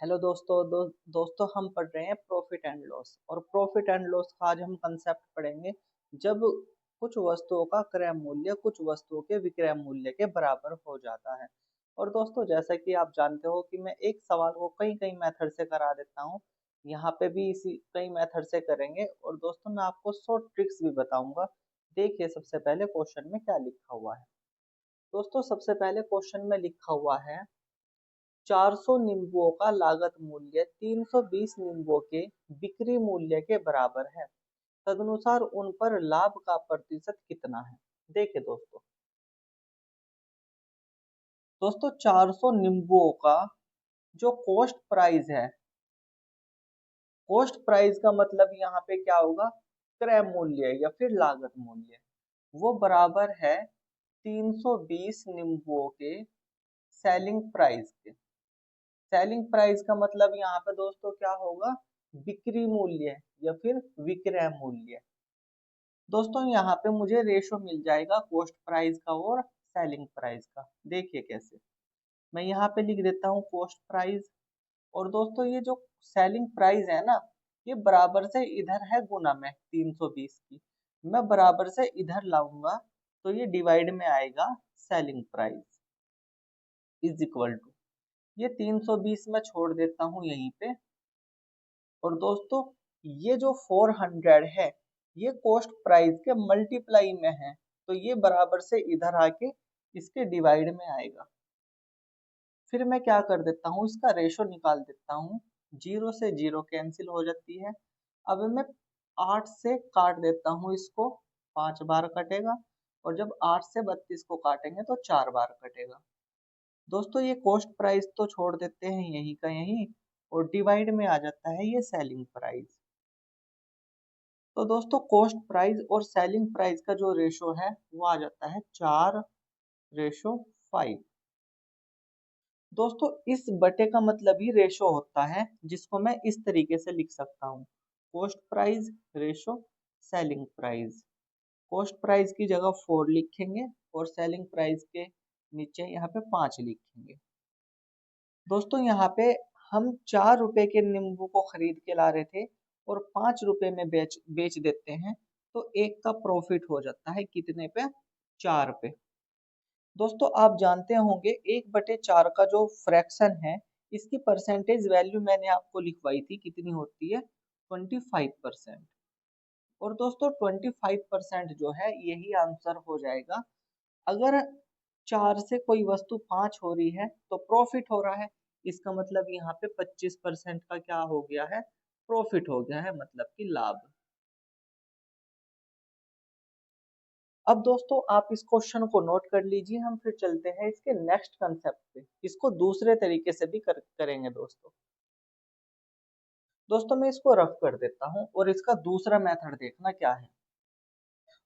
Hello दोस्तों दोस्तों हम पढ़ रहे हैं प्रॉफिट एंड लॉस। और प्रॉफिट एंड लॉस का आज हम कंसेप्ट पढ़ेंगे जब कुछ वस्तुओं का क्रय मूल्य कुछ वस्तुओं के विक्रय मूल्य के बराबर हो जाता है। और दोस्तों जैसा कि आप जानते हो कि मैं एक सवाल को कई कई मेथड से करा देता हूँ। यहाँ पे भी इसी कई मेथड से करेंगे और दोस्तों मैं आपको शॉर्ट ट्रिक्स भी बताऊंगा। देखिए सबसे पहले क्वेश्चन में क्या लिखा हुआ है। दोस्तों सबसे पहले क्वेश्चन में लिखा हुआ है 400 नींबुओं का लागत मूल्य 320 नींबुओं के बिक्री मूल्य के बराबर है। तदनुसार उन पर लाभ का प्रतिशत कितना है। देखिए दोस्तों 400 नींबुओं का जो कॉस्ट प्राइस है, कॉस्ट प्राइस का मतलब यहाँ पे क्या होगा, क्रय मूल्य या फिर लागत मूल्य, वो बराबर है 320 नींबुओं के सेलिंग प्राइस के। सेलिंग प्राइस का मतलब यहाँ पे दोस्तों क्या होगा, बिक्री मूल्य या फिर विक्रय मूल्य। दोस्तों यहाँ पे मुझे रेशो मिल जाएगा कॉस्ट प्राइस का और सेलिंग प्राइस का। देखिए कैसे, मैं यहाँ पे लिख देता हूँ कॉस्ट प्राइस। और दोस्तों ये जो सेलिंग प्राइस है ना, ये बराबर से इधर है गुना में 320 की, मैं बराबर से इधर लाऊंगा तो ये डिवाइड में आएगा। Selling price is equal to, ये 320 में छोड़ देता हूँ यहीं पे। और दोस्तों ये जो 400 है ये कॉस्ट प्राइस के मल्टीप्लाई में है, तो ये बराबर से इधर आके इसके डिवाइड में आएगा। फिर मैं क्या कर देता हूँ, इसका रेशो निकाल देता हूँ। जीरो से जीरो कैंसिल हो जाती है। अब मैं 8 से काट देता हूँ इसको, 5 बार कटेगा। और जब 8 से 32 को काटेंगे तो 4 बार कटेगा। दोस्तों ये कॉस्ट प्राइस तो छोड़ देते हैं यहीं का यहीं, और डिवाइड में आ जाता है ये सेलिंग प्राइस। तो दोस्तों कॉस्ट प्राइस और सेलिंग प्राइस का जो रेशो है वो आ जाता है 4:5। दोस्तों इस बटे का मतलब ही रेशो होता है, जिसको मैं इस तरीके से लिख सकता हूँ, cost price ratio selling price. Cost price की जगह 4 लिखेंगे और सेलिंग प्राइस के नीचे यहाँ पे 5 लिखेंगे। दोस्तों यहाँ पे हम 4 रुपए के नींबू को खरीद के ला रहे थे और 5 रुपए में बेच बेच देते हैं, तो एक का प्रॉफिट हो जाता है कितने पे, 4 पे। दोस्तों आप जानते होंगे 1/4 का जो फ्रैक्शन है, इसकी परसेंटेज वैल्यू मैंने आपको लिखवाई थी, कितनी होती है, 25%। और दोस्तों 25% जो है यही आंसर हो जाएगा। अगर 4 से कोई वस्तु 5 हो रही है तो प्रॉफिट हो रहा है, इसका मतलब यहाँ पे 25% का क्या हो गया है, प्रॉफिट हो गया है, मतलब कि लाभ। अब दोस्तों आप इस क्वेश्चन को नोट कर लीजिए, हम फिर चलते हैं इसके नेक्स्ट कंसेप्ट पे। इसको दूसरे तरीके से भी करेंगे दोस्तों। दोस्तों मैं इसको रफ कर देता हूँ और इसका दूसरा मेथड देखना क्या है।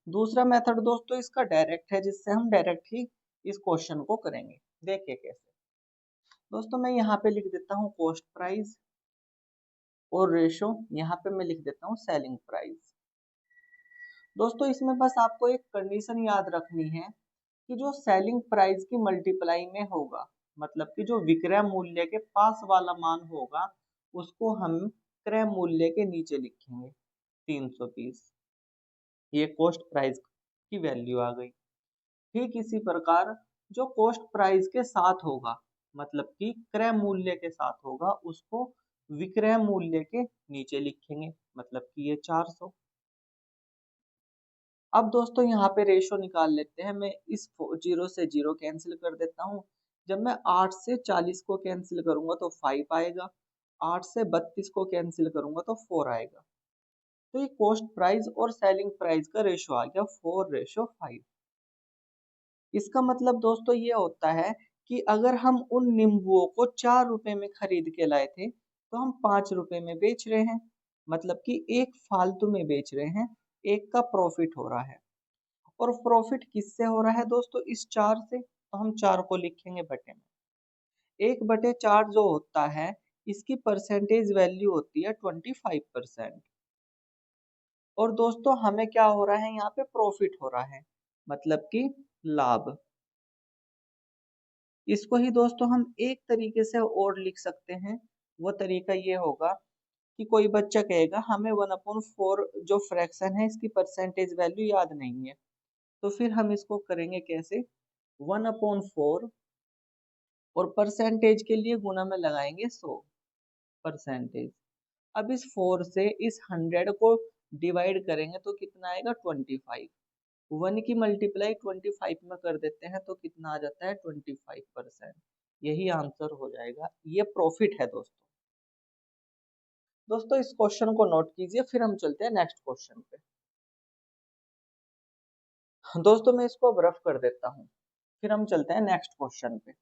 दूसरा मेथड दोस्तों इसका डायरेक्ट है, जिससे हम डायरेक्ट ही इस क्वेश्चन को करेंगे। देखिए कैसे। दोस्तों मैं यहाँ पे लिख देता हूँ कॉस्ट प्राइस और रेशो यहाँ पे मैं लिख देता हूँ सेलिंग प्राइस। दोस्तों इसमें बस आपको एक कंडीशन याद रखनी है कि जो सेलिंग प्राइस की मल्टीप्लाई में होगा, मतलब कि जो विक्रय मूल्य के पास वाला मान होगा उसको हम क्रय मूल्य के नीचे लिखेंगे 320। ये कॉस्ट प्राइस की वैल्यू आ गई। ठीक इसी प्रकार जो कॉस्ट प्राइस के साथ होगा, मतलब कि क्रय मूल्य के साथ होगा, उसको विक्रय मूल्य के नीचे लिखेंगे, मतलब कि ये 400। अब दोस्तों यहाँ पे रेशो निकाल लेते हैं। मैं इस जीरो से जीरो कैंसिल कर देता हूँ। जब मैं 8 से 40 को कैंसिल करूंगा तो 5 आएगा, 8 से 32 को कैंसिल करूंगा तो 4 आएगा। तो ये कॉस्ट प्राइस और सेलिंग प्राइस का रेशो आ गया 4:5। इसका मतलब दोस्तों ये होता है कि अगर हम उन नींबुओं को 4 रुपए में खरीद के लाए थे तो हम 5 रुपए में बेच रहे हैं, मतलब कि एक फालतू में बेच रहे हैं, एक का प्रॉफिट हो रहा है। और प्रॉफिट किससे हो रहा है दोस्तों, इस 4 से, तो हम 4 को लिखेंगे बटे में। 1/4 जो होता है इसकी परसेंटेज वैल्यू होती है 25%। और दोस्तों हमें क्या हो रहा है, यहाँ पे प्रॉफिट हो रहा है, मतलब कि लाभ। इसको ही दोस्तों हम एक तरीके से और लिख सकते हैं, वो तरीका ये होगा कि कोई बच्चा कहेगा हमें 1/4 जो फ्रैक्शन है इसकी परसेंटेज वैल्यू याद नहीं है, तो फिर हम इसको करेंगे कैसे, 1/4 और परसेंटेज के लिए गुना में लगाएंगे 100 परसेंटेज। अब इस 4 से इस 100 को डिवाइड करेंगे तो कितना आएगा 25। 1 की मल्टीप्लाई 25 में कर देते हैं तो कितना आ जाता है 25%। यही आंसर हो जाएगा, ये प्रॉफिट है दोस्तों। दोस्तों इस क्वेश्चन को नोट कीजिए, फिर हम चलते हैं नेक्स्ट क्वेश्चन पे। दोस्तों मैं इसको अब रफ कर देता हूँ, फिर हम चलते हैं नेक्स्ट क्वेश्चन पे।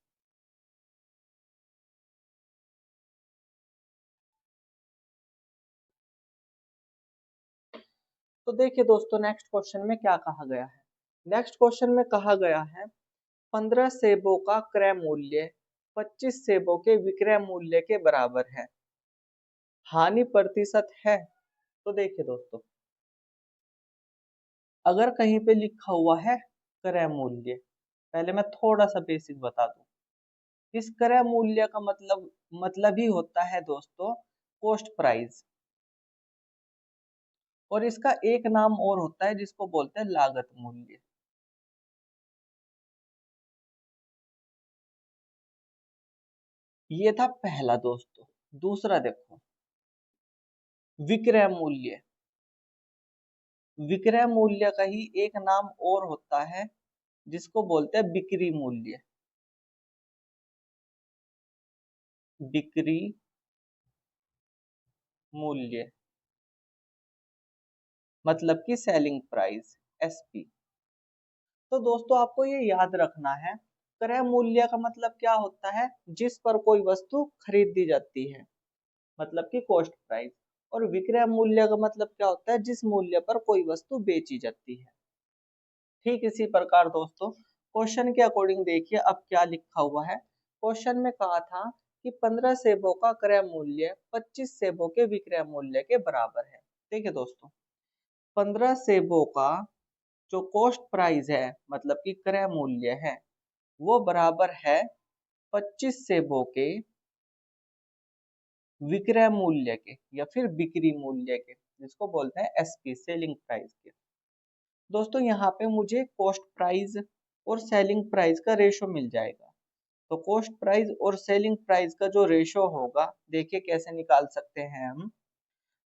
तो देखिए दोस्तों नेक्स्ट क्वेश्चन में क्या कहा गया है। नेक्स्ट क्वेश्चन में कहा गया है 15 सेबों का क्रय मूल्य 25 सेबों के विक्रय मूल्य के बराबर है, हानि प्रतिशत है। तो देखिए दोस्तों, अगर कहीं पे लिखा हुआ है क्रय मूल्य, पहले मैं थोड़ा सा बेसिक बता दूं। इस क्रय मूल्य का मतलब ही होता है दोस्तों कॉस्ट प्राइस, और इसका एक नाम और होता है जिसको बोलते हैं लागत मूल्य। ये था पहला दोस्तों। दूसरा देखो, विक्रय मूल्य। विक्रय मूल्य का ही एक नाम और होता है जिसको बोलते हैं बिक्री मूल्य। बिक्री मूल्य मतलब कि सेलिंग प्राइस, एसपी। तो दोस्तों आपको ये याद रखना है, क्रय मूल्य का मतलब क्या होता है, जिस पर कोई वस्तु खरीदी जाती है, मतलब कि कॉस्ट प्राइस। और विक्रय मूल्य का मतलब क्या होता है, जिस मूल्य पर कोई वस्तु बेची जाती है। ठीक इसी प्रकार दोस्तों क्वेश्चन के अकॉर्डिंग देखिए अब क्या लिखा हुआ है। क्वेश्चन में कहा था कि 15 सेबों का क्रय मूल्य 25 सेबों के विक्रय मूल्य के बराबर है। ठीक है दोस्तों, 15 सेबों का जो कॉस्ट प्राइस है मतलब कि क्रय मूल्य है वो बराबर है 25 सेबों के विक्रय मूल्य के या फिर बिक्री मूल्य के, जिसको बोलते हैं एसपी, सेलिंग प्राइस के। दोस्तों यहाँ पे मुझे कॉस्ट प्राइस और सेलिंग प्राइस का रेशो मिल जाएगा। तो कॉस्ट प्राइस और सेलिंग प्राइस का जो रेशो होगा, देखिए कैसे निकाल सकते हैं हम।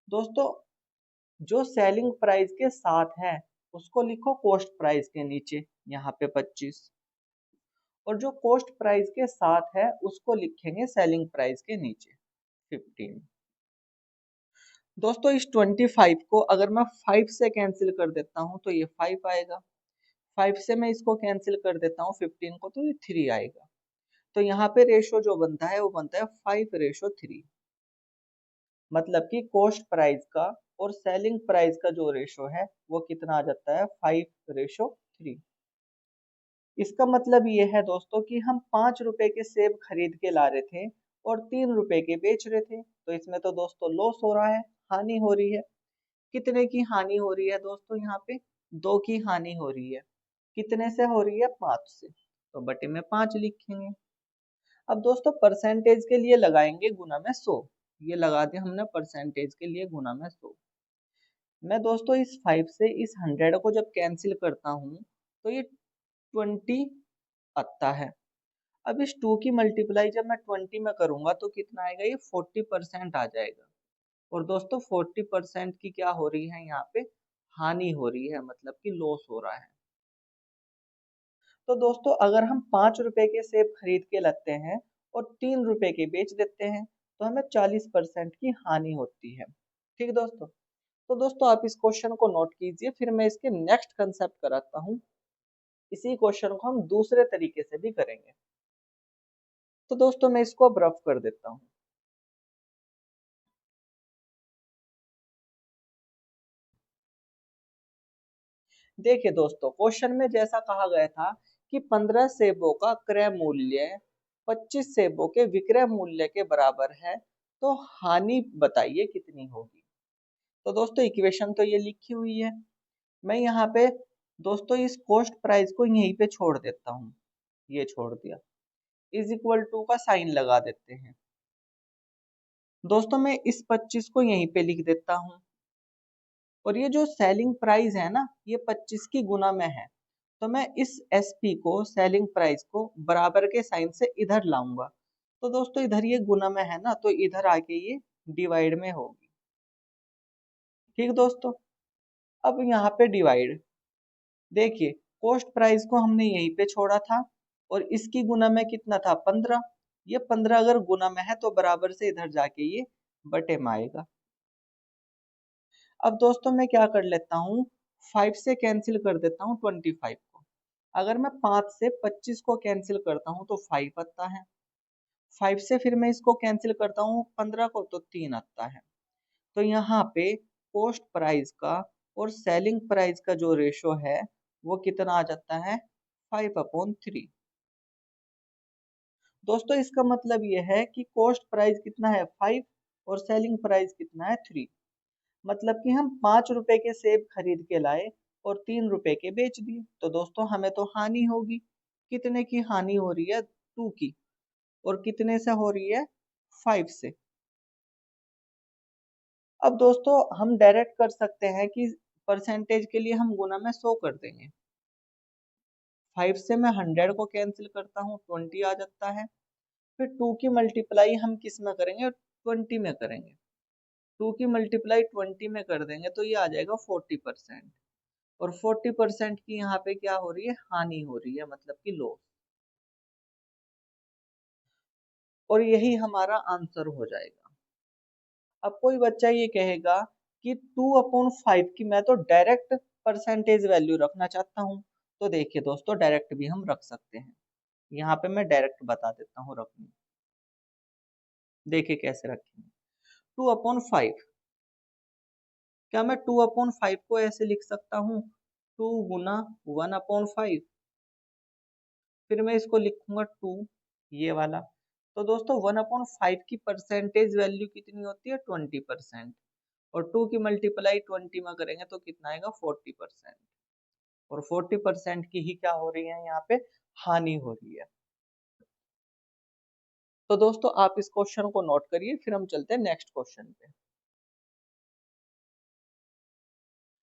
दोस्तों जो सेलिंग प्राइस के साथ है उसको लिखो कॉस्ट प्राइस के नीचे, यहाँ पे 25, और जो कॉस्ट प्राइस के साथ है उसको लिखेंगे सेलिंग प्राइस के नीचे 15। दोस्तों इस 25 को अगर मैं 5 से कैंसिल कर देता हूँ तो ये 5 आएगा। 5 से मैं इसको कैंसिल कर देता हूँ 15 को तो ये 3 आएगा। तो यहाँ पे रेशो जो बनता है वो बनता है 5:3। मतलब कि कॉस्ट प्राइस का और सेलिंग प्राइस का जो रेशो है वो कितना आ जाता है 5:3। इसका मतलब ये है दोस्तों कि हम 5 रुपए के सेब खरीद के ला रहे थे और 3 रुपए के बेच रहे थे, तो इसमें तो दोस्तों लॉस हो रहा है, हानि हो रही है। कितने की हानि हो रही है दोस्तों, यहाँ पे 2 की हानि हो रही है। कितने से हो रही है, 5 से, तो बटे में 5 लिखेंगे। अब दोस्तों परसेंटेज के लिए लगाएंगे गुना में 100। ये लगा दिया हमने परसेंटेज के लिए गुना में 100। मैं दोस्तों इस 5 से इस 100 को जब कैंसिल करता हूँ तो ये 20 आता है। अब इस 2 की मल्टीप्लाई जब मैं 20 में करूंगा तो कितना आएगा, ये 40% आ जाएगा। और दोस्तों 40% की क्या हो रही है, यहाँ पे हानि हो रही है, मतलब कि लॉस हो रहा है। तो दोस्तों अगर हम 5 रुपए के सेब खरीद के लाते हैं और 3 रुपए के बेच देते हैं तो हमें 40% की हानि होती है। ठीक दोस्तों, तो दोस्तों आप इस क्वेश्चन को नोट कीजिए, फिर मैं इसके नेक्स्ट कंसेप्ट कराता हूँ। इसी क्वेश्चन को हम दूसरे तरीके से भी करेंगे। तो दोस्तों मैं इसको अब रफ कर देता हूँ। देखिए दोस्तों क्वेश्चन में जैसा कहा गया था कि 15 सेबों का क्रय मूल्य 25 सेबों के विक्रय मूल्य के बराबर है, तो हानि बताइए कितनी होगी। तो दोस्तों इक्वेशन तो ये लिखी हुई है, मैं यहाँ पे दोस्तों इस कॉस्ट प्राइस को यहीं पे छोड़ देता हूँ, ये छोड़ दिया, इज इक्वल टू का साइन लगा देते हैं। दोस्तों मैं इस 25 को यहीं पे लिख देता हूँ, और ये जो सेलिंग प्राइस है ना, ये 25 की गुना में है, तो मैं इस एसपी को, सेलिंग प्राइस को, बराबर के साइन से इधर लाऊंगा। तो दोस्तों इधर ये गुना में है ना, तो इधर आके ये डिवाइड में होगी। ठीक दोस्तों, अब यहाँ पे डिवाइड, देखिए कॉस्ट प्राइस को हमने यहीं पे छोड़ा था, और इसकी गुना में कितना था, 15। ये 15 अगर गुना में है तो बराबर से इधर जाके ये बटे में आएगा। अब दोस्तों मैं क्या कर लेता हूँ, 5 से कैंसिल कर देता हूँ 25 को। अगर मैं 5 से 25 को कैंसिल करता हूँ तो 5 आता है। 5 से फिर मैं इसको कैंसिल करता हूँ 15 को, तो 3 आता है। तो यहाँ पे कॉस्ट प्राइस का और सेलिंग प्राइस का जो रेशो है वो कितना आ जाता है, 5/3। दोस्तों इसका मतलब ये है कि कॉस्ट प्राइस कितना है, 5, और सेलिंग प्राइस कितना है, 3। मतलब कि हम 5 रुपए के सेब खरीद के लाए और 3 रुपए के बेच दिए, तो दोस्तों हमें तो हानि होगी। कितने की हानि हो रही है, 2 की। और कितने से हो रही है, 5 से। अब दोस्तों हम डायरेक्ट कर सकते हैं कि परसेंटेज के लिए हम गुना में 100 कर देंगे। 5 से मैं 100 को कैंसिल करता हूँ, 20 आ जाता है। फिर 2 की मल्टीप्लाई हम किस में करेंगे, 20 में करेंगे। 2 की मल्टीप्लाई 20 में कर देंगे तो ये आ जाएगा 40%। और 40% की यहाँ पे क्या हो रही है, हानि हो रही है, मतलब कि लॉस। और यही हमारा आंसर हो जाएगा। अब कोई बच्चा ये कहेगा कि 2/5 की मैं तो डायरेक्ट परसेंटेज वैल्यू रखना चाहता हूँ। तो देखिए दोस्तों, डायरेक्ट भी हम रख सकते हैं। यहाँ पे मैं डायरेक्ट बता देता हूँ रखनी। देखिए कैसे रखेंगे, 2/5। क्या मैं 2/5 को ऐसे लिख सकता हूँ, 2 गुना 1/5। फिर मैं इसको लिखूंगा 2, ये वाला। तो दोस्तों 1/5 की परसेंटेज वैल्यू कितनी होती है, 20%। और 2 की मल्टीप्लाई 20 में करेंगे तो कितना आएगा, 40%। और 40% की ही क्या हो रही है, यहाँ पे हानि हो रही है। तो दोस्तों आप इस क्वेश्चन को नोट करिए, फिर हम चलते हैं नेक्स्ट क्वेश्चन पे।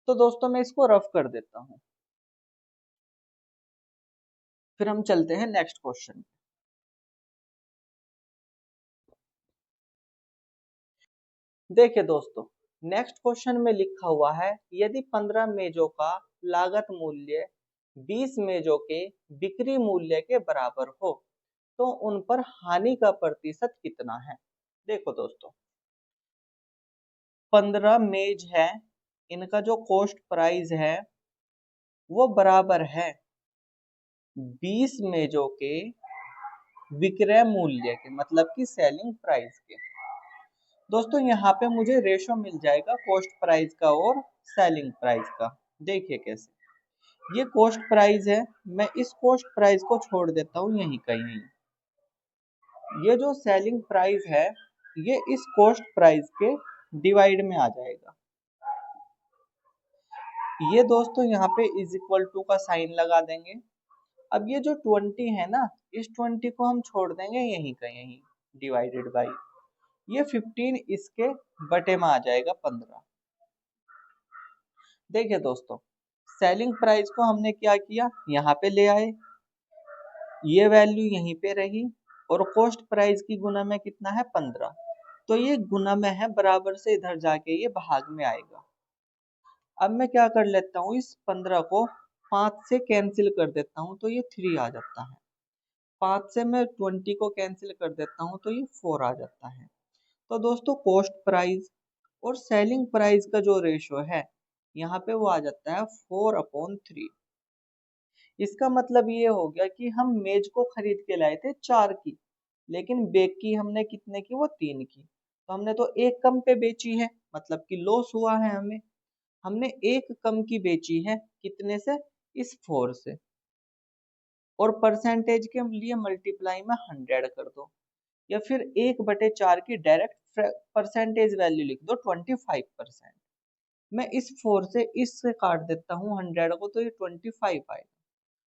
तो दोस्तों मैं इसको रफ कर देता हूँ, फिर हम चलते हैं नेक्स्ट क्वेश्चन। देखिए दोस्तों, नेक्स्ट क्वेश्चन में लिखा हुआ है, यदि 15 मेजों का लागत मूल्य 20 मेजों के बिक्री मूल्य के बराबर हो तो उन पर हानि का प्रतिशत कितना है। देखो दोस्तों, 15 मेज है, इनका जो कॉस्ट प्राइस है वो बराबर है 20 मेजों के विक्रय मूल्य के, मतलब कि सेलिंग प्राइस के। दोस्तों यहाँ पे मुझे रेशो मिल जाएगा कॉस्ट प्राइस का और सेलिंग प्राइस का। देखिए कैसे, ये कॉस्ट प्राइस है, मैं इस कॉस्ट प्राइस को छोड़ देता हूँ यहीं कहीं। ये जो सेलिंग प्राइस है ये इस कॉस्ट प्राइस के डिवाइड में आ जाएगा। ये दोस्तों यहाँ पे इज इक्वल टू का साइन लगा देंगे। अब ये जो 20 है ना, इस 20 को हम छोड़ देंगे यहीं का यहीं, डिवाइडेड बाई ये 15, इसके बटे में आ जाएगा 15। देखिए दोस्तों, सेलिंग प्राइस को हमने क्या किया, यहाँ पे ले आए, ये वैल्यू यहीं पे रही, और कॉस्ट प्राइस की गुना में कितना है, 15। तो ये गुना में है, बराबर से इधर जाके ये भाग में आएगा। अब मैं क्या कर लेता हूँ, इस 15 को 5 से कैंसिल कर देता हूँ तो ये 3 आ जाता है। 5 से मैं 20 को कैंसिल कर देता हूँ तो ये 4 आ जाता है। तो दोस्तों कॉस्ट प्राइस और सेलिंग प्राइस का जो रेशो है यहाँ पे वो आ जाता है 4/3। इसका मतलब ये हो गया कि हम मेज को खरीद के लाए थे 4 की, लेकिन बेची हमने कितने की, वो 3 की। तो हमने तो एक कम पे बेची है, मतलब कि लॉस हुआ है हमें। हमने एक कम की बेची है, कितने से, इस 4 से। और परसेंटेज के लिए मल्टीप्लाई में 100 कर दो, या फिर 1/4 की डायरेक्ट परसेंटेज वैल्यू लिख दो, 25%। मैं इस 4 से इससे काट देता हूँ 100 को, तो ये 25 आएगा।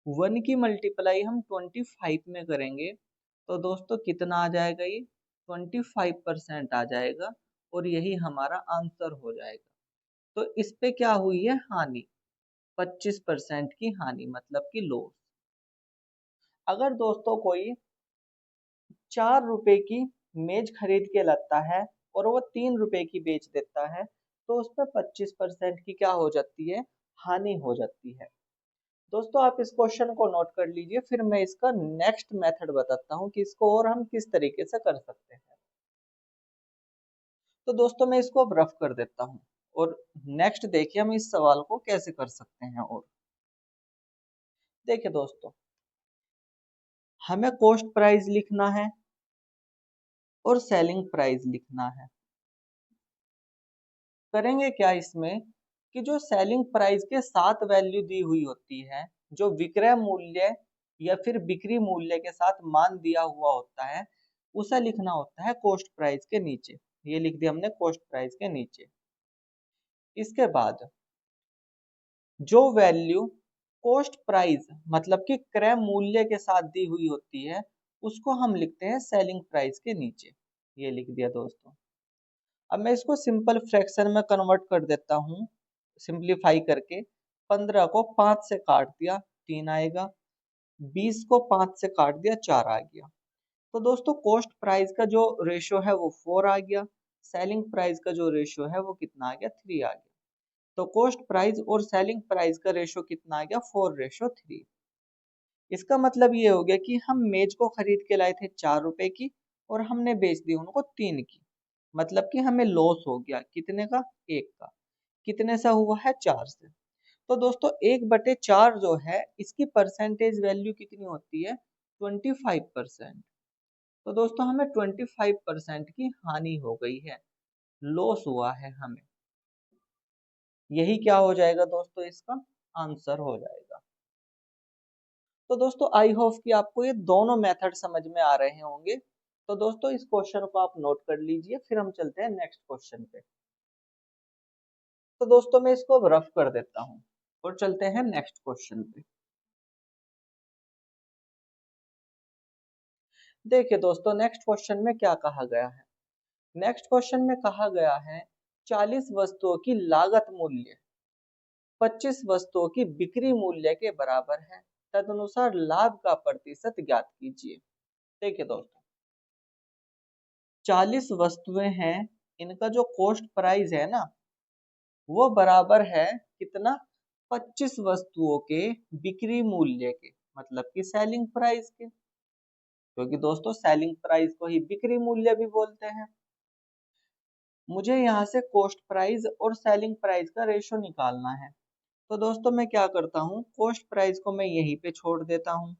1 की मल्टीप्लाई हम 25 में करेंगे तो दोस्तों कितना आ जाएगा, ये 25% आ जाएगा और यही हमारा आंसर हो जाएगा। तो इस पे क्या हुई है, हानि, 25% की हानि मतलब कि लॉस। अगर दोस्तों कोई 4 रुपए की मेज खरीद के लाता है और वो 3 रुपए की बेच देता है, तो उस पर 25% की क्या हो जाती है, हानि हो जाती है। दोस्तों आप इस क्वेश्चन को नोट कर लीजिए, फिर मैं इसका नेक्स्ट मेथड बताता हूँ कि इसको और हम किस तरीके से कर सकते हैं। तो दोस्तों मैं इसको अब रफ कर देता हूँ और नेक्स्ट देखिए हम इस सवाल को कैसे कर सकते हैं। और देखिए दोस्तों, हमें कॉस्ट प्राइस लिखना है और सेलिंग प्राइस लिखना है। करेंगे क्या इसमें कि जो सेलिंग प्राइस के साथ वैल्यू दी हुई होती है, जो विक्रय मूल्य या फिर बिक्री मूल्य के साथ मान दिया हुआ होता है, उसे लिखना होता है कॉस्ट प्राइस के नीचे। ये लिख दिया हमने कॉस्ट प्राइस के नीचे। इसके बाद जो वैल्यू कॉस्ट प्राइस मतलब कि क्रय मूल्य के साथ दी हुई होती है, उसको हम लिखते हैं सेलिंग प्राइस के नीचे। ये लिख दिया दोस्तों। अब मैं इसको सिंपल फ्रैक्शन में कन्वर्ट कर देता हूँ, सिंप्लीफाई करके। 15 को 5 से काट दिया, 3 आएगा। 20 को 5 से काट दिया, 4 आ गया। तो दोस्तों कॉस्ट प्राइस का जो रेशो है वो 4 आ गया, सेलिंग प्राइस का जो रेशो है वो कितना आ गया, 3 आ गया। तो कॉस्ट प्राइस और सेलिंग प्राइस का रेशो कितना आ गया, 4:3। इसका मतलब ये हो गया कि हम मेज को खरीद के लाए थे 4 रुपए की और हमने बेच दी उनको 3 की, मतलब कि हमें लॉस हो गया कितने का, 1 का। कितने से हुआ है, 4 से। तो दोस्तों 1/4 जो है इसकी परसेंटेज वैल्यू कितनी होती है, 25%। तो दोस्तों हमें 25% की हानि हो गई है, लॉस हुआ है हमें। यही क्या हो जाएगा दोस्तों, इसका आंसर हो जाएगा। तो दोस्तों आई होप कि आपको ये दोनों मेथड समझ में आ रहे होंगे। तो दोस्तों इस क्वेश्चन को आप नोट कर लीजिए, फिर हम चलते हैं नेक्स्ट क्वेश्चन पे। तो दोस्तों मैं इसको अब रफ कर देता हूँ और चलते हैं नेक्स्ट क्वेश्चन पे। देखिए दोस्तों नेक्स्ट क्वेश्चन में क्या कहा गया है। नेक्स्ट क्वेश्चन में कहा गया है 40 वस्तुओं की लागत मूल्य 25 वस्तुओं की बिक्री मूल्य के बराबर है, तदनुसार लाभ का प्रतिशत ज्ञात कीजिए। देखिए दोस्तों 40 वस्तुएं हैं, इनका जो कॉस्ट प्राइस है ना वो बराबर है कितना, 25 वस्तुओं के बिक्री मूल्य के, मतलब कि सेलिंग प्राइस के। क्योंकि दोस्तों सेलिंग प्राइस को ही बिक्री मूल्य भी बोलते हैं। मुझे यहाँ से कॉस्ट प्राइस और सेलिंग प्राइस का रेशो निकालना है। तो दोस्तों मैं क्या करता हूँ, कॉस्ट प्राइस को मैं यहीं पे छोड़ देता हूँ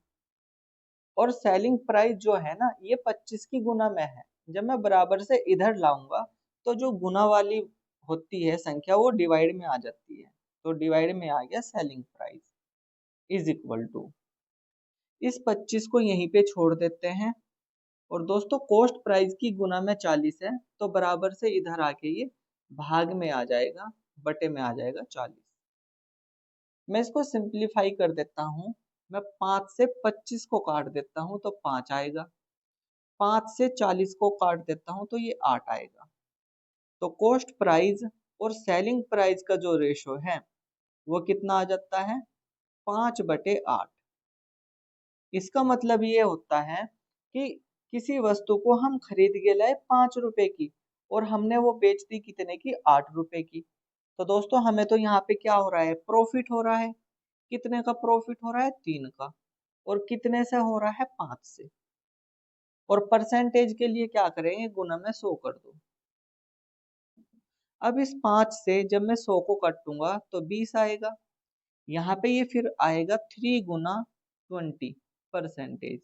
और सेलिंग प्राइस जो है ना ये 25 की गुना में है। जब मैं बराबर से इधर लाऊंगा तो जो गुना वाली होती है संख्या वो डिवाइड में आ जाती है। तो डिवाइड में आ गया selling price is equal to, इस 25 को यहीं पे छोड़ देते हैं और दोस्तों कॉस्ट प्राइस की गुना में 40 है, तो बराबर से इधर आके ये भाग में आ जाएगा, बटे में आ जाएगा 40। मैं इसको सिंप्लीफाई कर देता हूँ, मैं 5 से 25 को काट देता हूँ तो 5 आएगा, 5 से 40 को काट देता हूँ तो ये 8 आएगा। तो कॉस्ट प्राइस और सेलिंग प्राइस का जो रेशो है वो कितना आ जाता है, 5/8। इसका मतलब ये होता है कि किसी वस्तु को हम खरीद के लाए 5 रुपए की और हमने वो बेच दी कितने की, 8 रुपए की। तो दोस्तों हमें तो यहाँ पे क्या हो रहा है, प्रॉफिट हो रहा है। कितने का प्रॉफिट हो रहा है, 3 का। और कितने से हो रहा है, 5 से। और परसेंटेज के लिए क्या करेंगे, गुना में 100 कर दो। अब इस 5 से जब मैं 100 को काटूंगा तो 20 आएगा। यहाँ पे ये फिर आएगा 3 गुना 20%।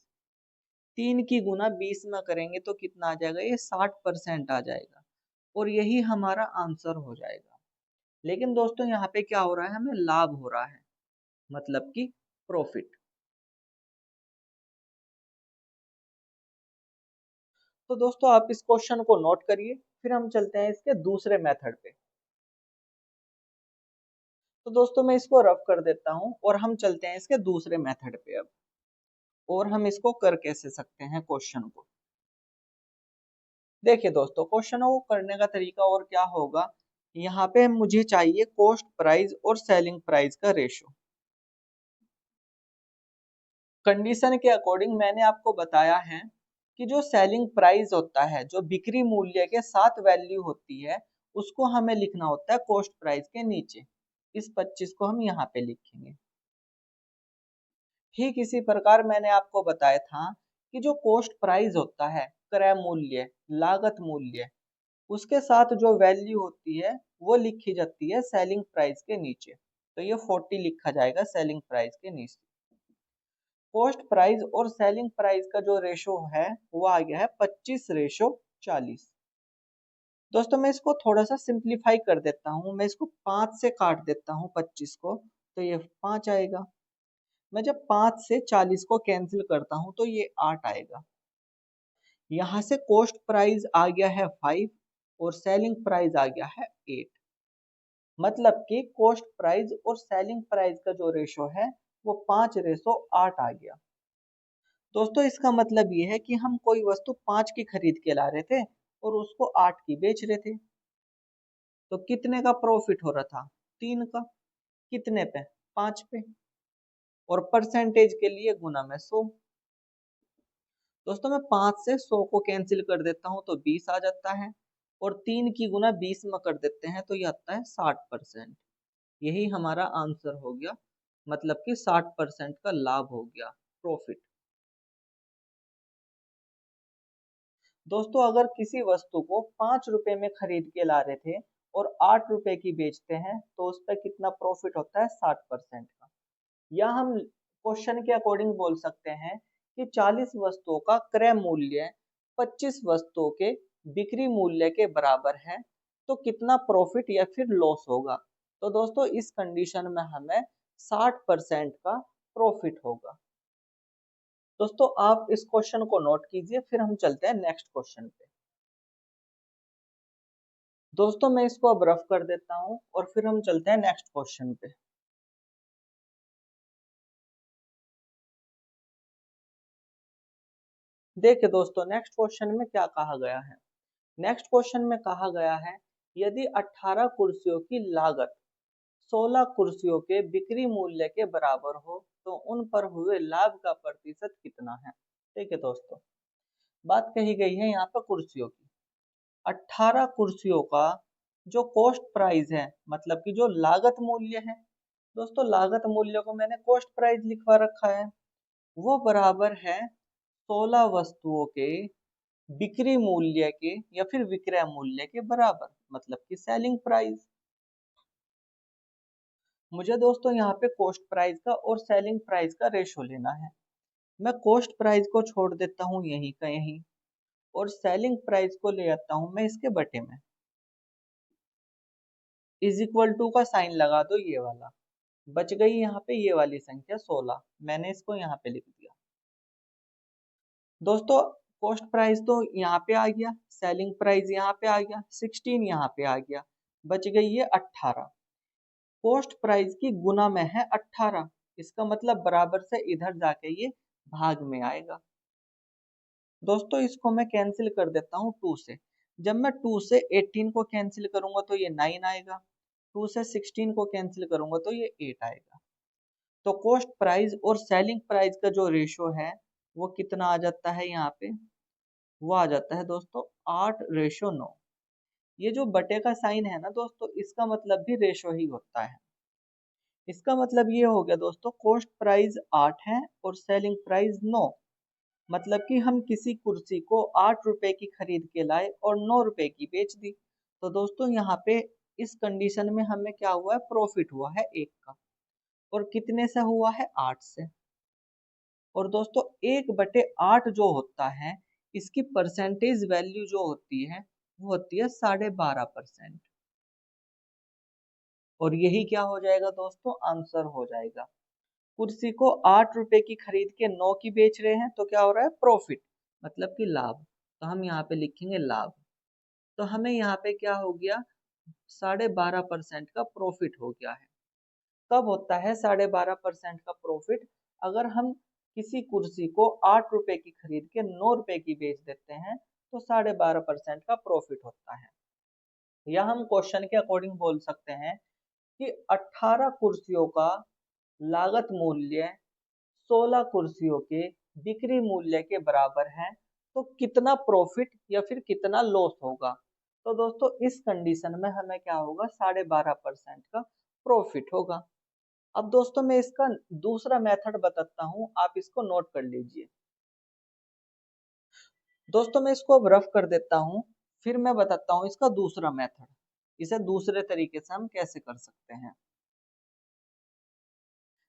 3 की गुना 20 में करेंगे तो कितना आ जाएगा, ये 60% आ जाएगा और यही हमारा आंसर हो जाएगा। लेकिन दोस्तों यहाँ पे क्या हो रहा है, हमें लाभ हो रहा है, मतलब कि प्रॉफिट। तो दोस्तों आप इस क्वेश्चन को नोट करिए, फिर हम चलते हैं इसके दूसरे मेथड पे। तो दोस्तों मैं इसको रफ कर देता हूँ और हम चलते हैं इसके दूसरे मेथड पे अब। और हम इसको कर कैसे सकते हैं क्वेश्चन को। देखिए दोस्तों, क्वेश्चनों को करने का तरीका और क्या होगा, यहाँ पे मुझे चाहिए कॉस्ट प्राइस और सेलिंग प्राइस का रेशो। कंडीशन के अकॉर्डिंग मैंने आपको बताया है कि जो सेलिंग प्राइस होता है, जो बिक्री मूल्य के साथ वैल्यू होती है, उसको हमें लिखना होता है कॉस्ट प्राइस के नीचे। इस 25 को हम यहाँ पे लिखेंगे। ठीक इसी प्रकार मैंने आपको बताया था कि जो कॉस्ट प्राइस होता है, क्रय मूल्य, लागत मूल्य, उसके साथ जो वैल्यू होती है वो लिखी जाती है सेलिंग प्राइस के नीचे। तो ये 40 लिखा जाएगा सेलिंग प्राइस के नीचे। कॉस्ट प्राइस और सेलिंग प्राइस का जो रेशो है वो आ गया है 25:40। दोस्तों मैं इसको थोड़ा सा सिंप्लीफाई कर देता हूँ, मैं इसको 5 से काट देता हूँ 25 को, तो ये 5 आएगा। मैं जब 5 से 40 को कैंसिल करता हूँ तो ये 8 आएगा। यहाँ से कॉस्ट प्राइस आ गया है 5 और सेलिंग प्राइस आ गया है 8। मतलब कि कॉस्ट प्राइस और सेलिंग प्राइस का जो रेशो है वो 5:8 आ गया। दोस्तों इसका मतलब ये है कि हम कोई वस्तु 5 की खरीद के ला रहे थे और उसको 8 की बेच रहे थे, तो कितने का प्रॉफिट हो रहा था? 3 का। कितने पे? 5 पे। और परसेंटेज के लिए गुना में 100। दोस्तों मैं 5 से 100 को कैंसिल कर देता हूँ तो 20 आ जाता है, और 3 की गुना 20 में कर देते हैं तो ये आता है 60%। यही हमारा आंसर हो गया, मतलब कि 60% का लाभ हो गया, प्रॉफिट। दोस्तों अगर किसी वस्तु को 5 रुपए में खरीद के ला रहे थे और 8 रुपए की बेचते हैं तो उस पर कितना प्रॉफिट होता है? 60% का। या हम क्वेश्चन के अकॉर्डिंग बोल सकते हैं कि 40 वस्तुओं का क्रय मूल्य 25 वस्तुओं के बिक्री मूल्य के बराबर है, तो कितना प्रॉफिट या फिर लॉस होगा? तो दोस्तों इस कंडीशन में हमें 60% का प्रॉफिट होगा। दोस्तों आप इस क्वेश्चन को नोट कीजिए, फिर हम चलते हैं नेक्स्ट क्वेश्चन पे। दोस्तों मैं इसको अब रफ कर देता हूं और फिर हम चलते हैं नेक्स्ट क्वेश्चन पे। देखिए दोस्तों, नेक्स्ट क्वेश्चन में क्या कहा गया है। नेक्स्ट क्वेश्चन में कहा गया है, यदि 18 कुर्सियों की लागत 16 कुर्सियों के बिक्री मूल्य के बराबर हो तो उन पर हुए लाभ का प्रतिशत कितना है? ठीक है दोस्तों, बात कही गई है यहाँ पर कुर्सियों की। 18 कुर्सियों का जो कॉस्ट प्राइस है, मतलब कि जो लागत मूल्य है, दोस्तों लागत मूल्य को मैंने कॉस्ट प्राइस लिखवा रखा है, वो बराबर है 16 वस्तुओं के बिक्री मूल्य के या फिर विक्रय मूल्य के बराबर, मतलब कि सेलिंग प्राइस। मुझे दोस्तों यहाँ पे कॉस्ट प्राइस का और सेलिंग प्राइस का रेशो लेना है। मैं कॉस्ट प्राइस को छोड़ देता हूँ यहीं का यहीं, और सेलिंग प्राइस को ले आता हूँ मैं इसके बटे में। इज इक्वल टू का साइन लगा दो ये वाला, बच गई यहाँ पे ये वाली संख्या 16, मैंने इसको यहाँ पे लिख दिया। दोस्तों कॉस्ट प्राइस तो यहाँ पे आ गया, सेलिंग प्राइस यहाँ पे आ गया, 16 यहाँ पे आ गया, बच गई ये 18। कॉस्ट प्राइस की गुना में है 18, इसका मतलब बराबर से इधर जाके ये भाग में आएगा। दोस्तों इसको मैं कैंसिल कर देता हूँ 2 से। जब मैं 2 से 18 को कैंसिल करूंगा तो ये 9 आएगा, 2 से 16 को कैंसिल करूंगा तो ये 8 आएगा। तो कॉस्ट प्राइस और सेलिंग प्राइस का जो रेशो है वो कितना आ जाता है यहाँ पे? वो आ जाता है दोस्तों 8:9। ये जो बटे का साइन है ना दोस्तों, इसका मतलब भी रेशो ही होता है। इसका मतलब ये हो गया दोस्तों, कॉस्ट प्राइस 8 है और सेलिंग प्राइस 9। मतलब कि हम किसी कुर्सी को 8 रुपए की खरीद के लाए और 9 रुपए की बेच दी। तो दोस्तों यहाँ पे इस कंडीशन में हमें क्या हुआ है? प्रॉफिट हुआ है 1 का। और कितने से हुआ है? 8 से। और दोस्तों 1/8 जो होता है, इसकी परसेंटेज वैल्यू जो होती है वो होती है 12.5%। और यही क्या हो जाएगा दोस्तों? आंसर हो जाएगा। कुर्सी को 8 रुपए की खरीद के 9 की बेच रहे हैं तो क्या हो रहा है? प्रॉफिट, मतलब कि लाभ। तो हम यहाँ पे लिखेंगे लाभ। तो हमें यहाँ पे क्या हो गया? 12.5% का प्रॉफिट हो गया है। कब होता है 12.5% का प्रॉफिट? अगर हम किसी कुर्सी को 8 रुपए की खरीद के 9 रुपए की बेच देते हैं तो 12.5% का प्रॉफिट होता है। या हम क्वेश्चन के अकॉर्डिंग बोल सकते हैं कि 18 कुर्सियों का लागत मूल्य 16 कुर्सियों के बिक्री मूल्य के बराबर है, तो कितना प्रॉफिट या फिर कितना लॉस होगा। तो दोस्तों इस कंडीशन में हमें क्या होगा, 12.5% का प्रॉफिट होगा। अब दोस्तों मैं इसका दूसरा मेथड बताता हूँ, आप इसको नोट कर लीजिए। दोस्तों मैं इसको अब रफ कर देता हूँ, फिर मैं बताता हूँ इसका दूसरा मेथड, इसे दूसरे तरीके से हम कैसे कर सकते हैं।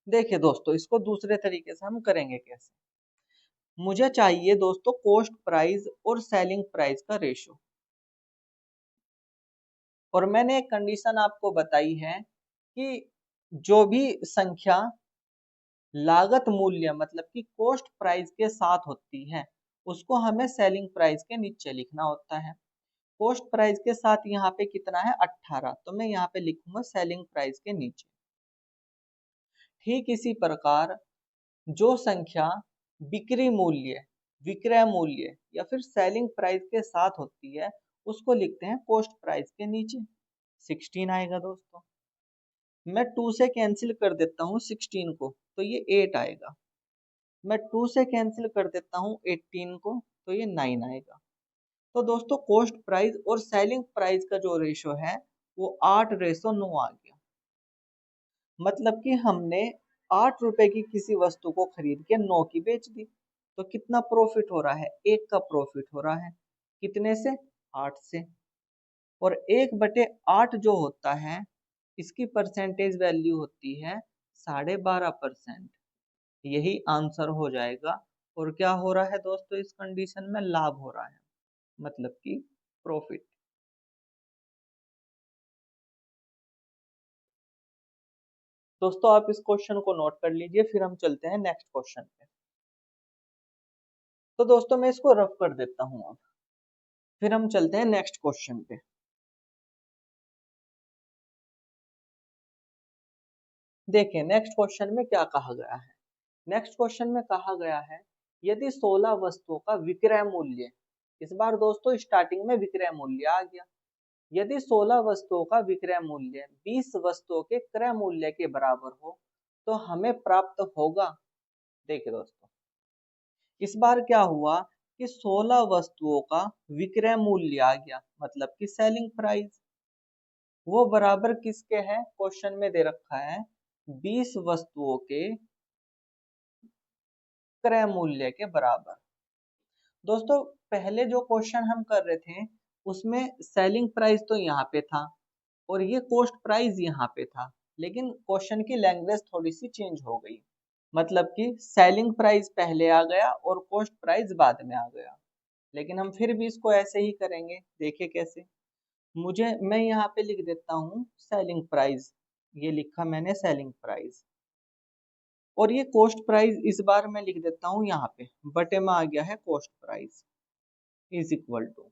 देखिए दोस्तों इसको दूसरे तरीके से हम करेंगे कैसे। मुझे चाहिए दोस्तों कॉस्ट प्राइस और सेलिंग प्राइस का रेशो, और मैंने एक कंडीशन आपको बताई है कि जो भी संख्या लागत मूल्य मतलब कि कॉस्ट प्राइस के साथ होती है उसको हमें सेलिंग प्राइस के नीचे लिखना होता है। कॉस्ट प्राइस के साथ यहाँ पे कितना है 18, तो मैं यहाँ पे लिखूंगा सेलिंग प्राइस के नीचे। ठीक इसी प्रकार जो संख्या बिक्री मूल्य, विक्रय मूल्य या फिर सेलिंग प्राइस के साथ होती है उसको लिखते हैं कॉस्ट प्राइस के नीचे। 16 आएगा दोस्तों, मैं 2 से कैंसिल कर देता हूँ 16 को, तो ये 8 आएगा। मैं 2 से कैंसिल कर देता हूँ 18 को, तो ये 9 आएगा। तो दोस्तों कॉस्ट प्राइस और सेलिंग प्राइस का जो रेशो है वो 8:9 आ गया। मतलब कि हमने 8 रुपए की किसी वस्तु को खरीद के 9 की बेच दी, तो कितना प्रॉफिट हो रहा है, 1 का प्रॉफिट हो रहा है। कितने से, 8 से। और 1/8 जो होता है इसकी परसेंटेज वैल्यू होती है 12.5%। यही आंसर हो जाएगा। और क्या हो रहा है दोस्तों, इस कंडीशन में लाभ हो रहा है, मतलब कि प्रॉफिट। दोस्तों आप इस क्वेश्चन को नोट कर लीजिए, फिर हम चलते हैं नेक्स्ट क्वेश्चन पे। तो दोस्तों मैं इसको रफ कर देता हूँ अब, फिर हम चलते हैं नेक्स्ट क्वेश्चन पे। देखिए नेक्स्ट क्वेश्चन में क्या कहा गया है। नेक्स्ट क्वेश्चन में कहा गया है यदि 16 वस्तुओं का विक्रय मूल्य, इस बार दोस्तों स्टार्टिंग में विक्रय मूल्य आ गया, यदि 16 वस्तुओं का विक्रय मूल्य 20 वस्तुओं के क्रय मूल्य के बराबर हो तो हमें प्राप्त होगा। देखिए दोस्तों इस बार क्या हुआ कि 16 वस्तुओं का विक्रय मूल्य आ गया, मतलब कि सेलिंग प्राइस, वो बराबर किसके है, क्वेश्चन में दे रखा है 20 वस्तुओं के क्रय मूल्य के बराबर। दोस्तों पहले जो क्वेश्चन हम कर रहे थे उसमें सेलिंग प्राइस तो यहाँ पे था और ये कॉस्ट प्राइस यहाँ पे था, लेकिन क्वेश्चन की लैंग्वेज थोड़ी सी चेंज हो गई, मतलब कि सेलिंग प्राइस पहले आ गया और कॉस्ट प्राइस बाद में आ गया। लेकिन हम फिर भी इसको ऐसे ही करेंगे, देखिए कैसे। मैं यहाँ पे लिख देता हूँ सेलिंग प्राइस, ये लिखा मैंने सेलिंग प्राइस, और ये कॉस्ट प्राइस इस बार मैं लिख देता हूँ यहाँ पे बटे में आ गया है cost price is equal to,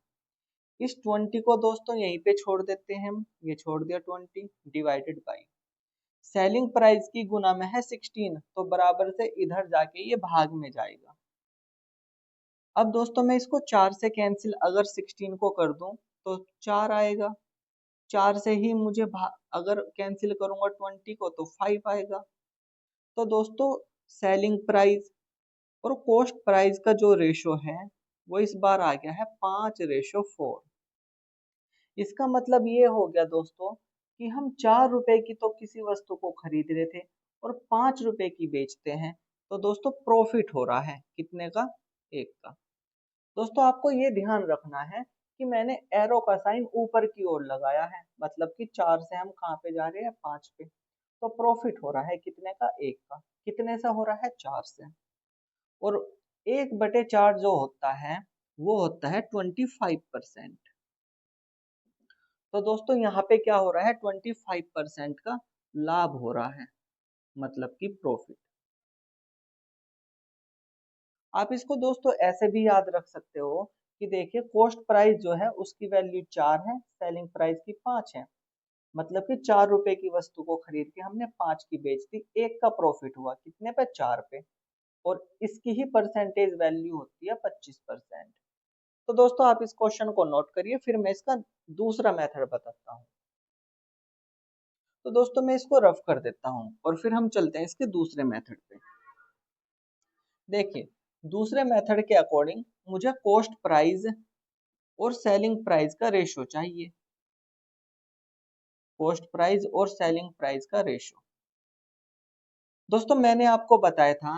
इस 20 को दोस्तों यहीं पे छोड़ देते हैं हम, ये छोड़ दिया 20 डिवाइडेड बाई सेलिंग प्राइस की गुना में है 16, तो बराबर से इधर जाके ये भाग में जाएगा। अब दोस्तों मैं इसको 4 से कैंसिल अगर 16 को कर दूं तो 4 आएगा, 4 से ही मुझे अगर कैंसिल करूंगा 20 को तो 5 आएगा। तो दोस्तों सेलिंग प्राइस और कॉस्ट प्राइस का जो रेशो है वो इस बार आ गया है 5:4। इसका मतलब ये हो गया दोस्तों कि हम 4 रुपए की तो किसी वस्तु को खरीद रहे थे और 5 रुपए की बेचते हैं, तो दोस्तों प्रॉफिट हो रहा है कितने का, 1 का। दोस्तों आपको ये ध्यान रखना है कि मैंने एरो का साइन ऊपर की ओर लगाया है, मतलब कि 4 से हम कहाँ पे जा रहे हैं, 5 पे। तो प्रॉफिट हो रहा है कितने का, 1 का। कितने से हो रहा है, 4 से। और 1/4 जो होता है वो होता है 25%। तो दोस्तों यहाँ पे क्या हो रहा है, 25% का लाभ हो रहा है, मतलब कि प्रॉफिट। आप इसको दोस्तों ऐसे भी याद रख सकते हो कि देखिए कॉस्ट प्राइस जो है उसकी वैल्यू 4 है, सेलिंग प्राइस की 5 है, मतलब कि 4 रुपए की वस्तु को खरीद के हमने 5 की बेच दी, 1 का प्रॉफिट हुआ कितने पे, 4 पे। और इसकी ही परसेंटेज वैल्यू होती है 25%। तो दोस्तों आप इस क्वेश्चन को नोट करिए, फिर मैं इसका दूसरा मेथड बताता हूँ। तो दोस्तों मैं इसको रफ कर देता हूँ और फिर हम चलते हैं इसके दूसरे मेथड पे। देखिए, दूसरे मेथड के अकॉर्डिंग मुझे कॉस्ट प्राइस और सेलिंग प्राइस का रेशो चाहिए। कॉस्ट प्राइस और सेलिंग प्राइस का रेशो। दोस्तों मैंने आपको बताया था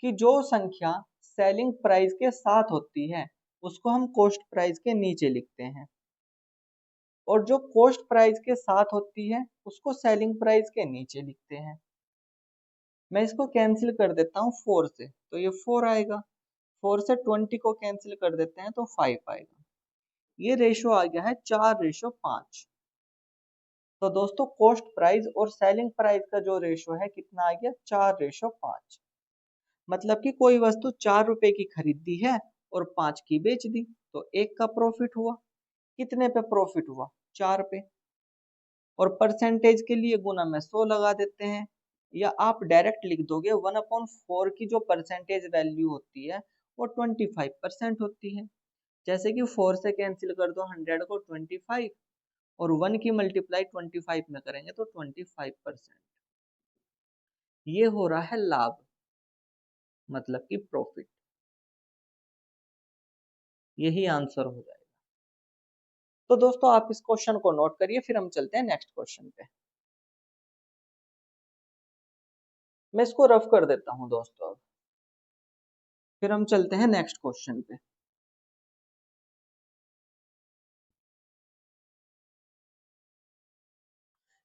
कि जो संख्या सेलिंग प्राइस के साथ होती है उसको हम कॉस्ट प्राइस के नीचे लिखते हैं, और जो कॉस्ट प्राइस के साथ होती है उसको सेलिंग प्राइस के नीचे लिखते हैं। मैं इसको कैंसिल कर देता हूँ 4 से, तो ये 4 आएगा। 4 से 20 को कैंसिल कर देते हैं तो 5 आएगा। ये रेशो आ गया है 4:5। तो दोस्तों कॉस्ट प्राइस और सेलिंग प्राइस का जो रेशो है कितना आ गया, 4:5। मतलब कि कोई वस्तु 4 रुपए की खरीदी है और 5 की बेच दी, तो 1 का प्रॉफिट हुआ। कितने पे प्रॉफिट हुआ, 4 पे। और परसेंटेज के लिए गुना में 100 लगा देते हैं, या आप डायरेक्ट लिख दोगे 1/4 की जो परसेंटेज वैल्यू होती है वो 25% होती है। जैसे कि 4 से कैंसिल कर दो 100 को 25, और 1 की मल्टीप्लाई 25 में करेंगे तो 25%। ये हो रहा है लाभ, मतलब कि प्रॉफिट। यही आंसर हो जाएगा। तो दोस्तों आप इस क्वेश्चन को नोट करिए, फिर हम चलते हैं नेक्स्ट क्वेश्चन पे। मैं इसको रफ कर देता हूं दोस्तों अब, फिर हम चलते हैं नेक्स्ट क्वेश्चन पे।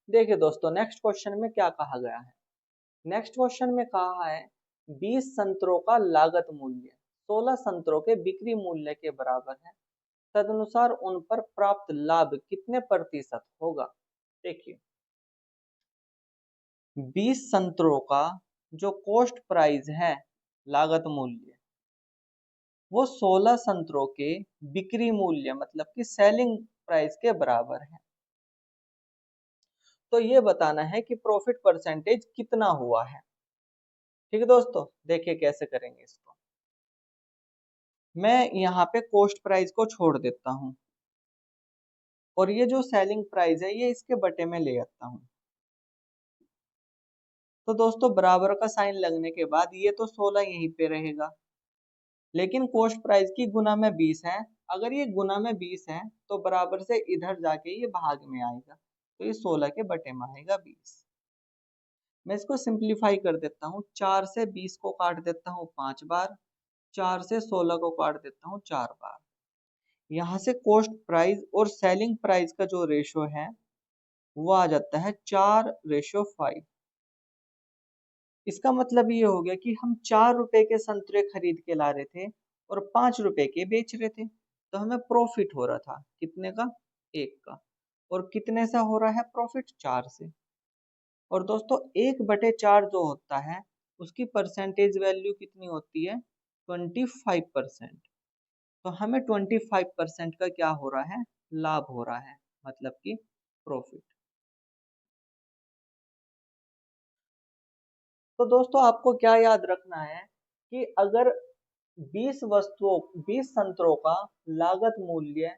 देखिए दोस्तों नेक्स्ट क्वेश्चन में क्या कहा गया है। नेक्स्ट क्वेश्चन में कहा है 20 संतरों का लागत मूल्य 16 संतरों के बिक्री मूल्य के बराबर है, तदनुसार उन पर प्राप्त लाभ कितने प्रतिशत होगा। देखिए, 20 संतरों का जो कॉस्ट प्राइस है, लागत मूल्य, वो 16 संतरों के बिक्री मूल्य मतलब कि सेलिंग प्राइस के बराबर है। तो ये बताना है कि प्रॉफिट परसेंटेज कितना हुआ है। ठीक है दोस्तों, देखिए कैसे करेंगे इसको। मैं यहाँ पे कॉस्ट प्राइस को छोड़ देता हूँ, और ये जो सेलिंग प्राइस है ये इसके बटे में ले आता हूँ। तो दोस्तों बराबर का साइन लगने के बाद ये तो 16 यहीं पे रहेगा, लेकिन कॉस्ट प्राइस की गुना में 20 है। अगर ये गुना में 20 है तो बराबर से इधर जाके ये भाग में आएगा, तो ये 16 के बटे में आएगा 20। मैं इसको सिंप्लीफाई कर देता हूँ, 4 से 20 को काट देता हूँ 5 बार, 4 से 16 को काट देता हूँ 4 बार। यहाँ से कॉस्ट प्राइस और सेलिंग प्राइस का जो रेशो है वो आ जाता है 4:5। इसका मतलब ये हो गया कि हम 4 रुपए के संतरे खरीद के ला रहे थे और 5 रुपए के बेच रहे थे, तो हमें प्रॉफिट हो रहा था कितने का, 1 का। और कितने से हो रहा है प्रॉफिट, 4 से। और दोस्तों 1/4 जो होता है उसकी परसेंटेज वैल्यू कितनी होती है, 25%। तो हमें 25% का क्या हो रहा है, लाभ हो रहा है, मतलब कि प्रॉफिट। तो दोस्तों आपको क्या याद रखना है कि अगर 20 संतरों का लागत मूल्य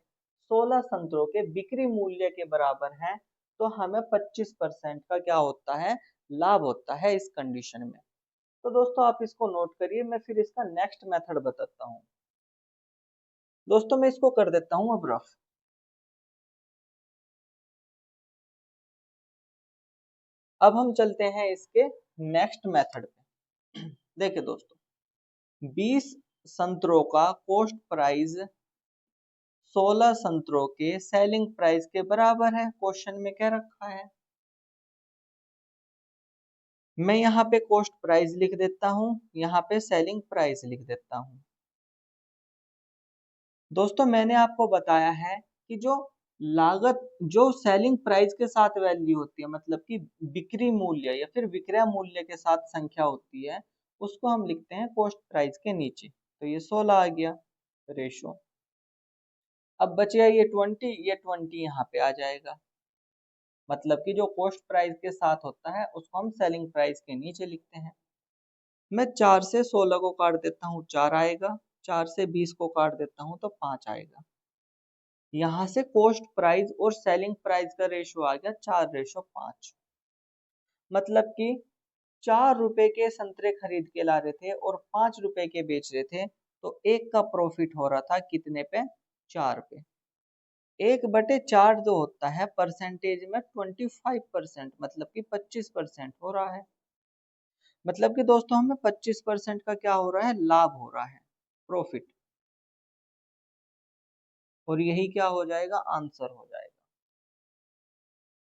16 संतरों के बिक्री मूल्य के बराबर है, तो हमें 25% का क्या होता है, लाभ होता है इस कंडीशन में। तो दोस्तों आप इसको नोट करिए, मैं फिर इसका नेक्स्ट मेथड बताता हूँ। दोस्तों मैं इसको कर देता हूँ अब रफ। अब हम चलते हैं इसके नेक्स्ट मेथड पे। देखिए दोस्तों, 20 संतरों का कॉस्ट प्राइस 16 संतरों के सेलिंग प्राइस के बराबर है, क्वेश्चन में क्या रखा है। मैं यहाँ पे कॉस्ट प्राइस लिख देता हूँ, यहाँ पे सेलिंग प्राइस लिख देता हूँ। दोस्तों मैंने आपको बताया है कि जो लागत, जो सेलिंग प्राइस के साथ वैल्यू होती है, मतलब कि बिक्री मूल्य या फिर विक्रय मूल्य के साथ संख्या होती है, उसको हम लिखते हैं कॉस्ट प्राइस के नीचे। तो ये 16 आ गया रेशो। अब बचेगा ये 20, ये 20 यहाँ पे आ जाएगा, मतलब कि जो कॉस्ट प्राइस के साथ होता है उसको हम सेलिंग प्राइस के नीचे लिखते हैं। मैं 4 से 16 को काट देता हूँ, 4 आएगा। 4 से 20 को काट देता हूँ तो 5 आएगा। यहाँ से कॉस्ट प्राइस और सेलिंग प्राइस का रेशो आ गया 4:5। मतलब कि 4 रुपए के संतरे खरीद के ला रहे थे और 5 रुपए के बेच रहे थे, तो एक का प्रॉफिट हो रहा था कितने पे? 4 पे। 1/4 जो होता है परसेंटेज में 25%, मतलब कि 25% हो रहा है। मतलब कि दोस्तों हमें 25% का क्या हो रहा है? लाभ हो रहा है, प्रॉफिट। और यही क्या हो जाएगा? आंसर हो जाएगा।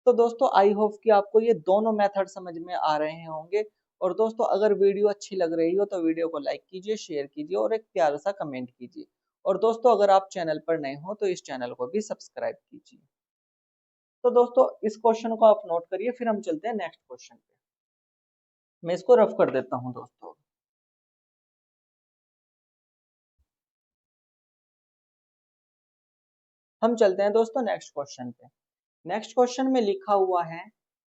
तो दोस्तों आई होप कि आपको ये दोनों मेथड समझ में आ रहे होंगे। और दोस्तों अगर वीडियो अच्छी लग रही हो तो वीडियो को लाइक कीजिए, शेयर कीजिए और एक प्यारा सा कमेंट कीजिए। और दोस्तों अगर आप चैनल पर नए हो तो इस चैनल को भी सब्सक्राइब कीजिए। तो दोस्तों इस क्वेश्चन को आप नोट करिए, फिर हम चलते हैं नेक्स्ट क्वेश्चन पे। मैं इसको रफ कर देता हूँ दोस्तों। हम चलते हैं दोस्तों नेक्स्ट क्वेश्चन पे। नेक्स्ट क्वेश्चन में लिखा हुआ है,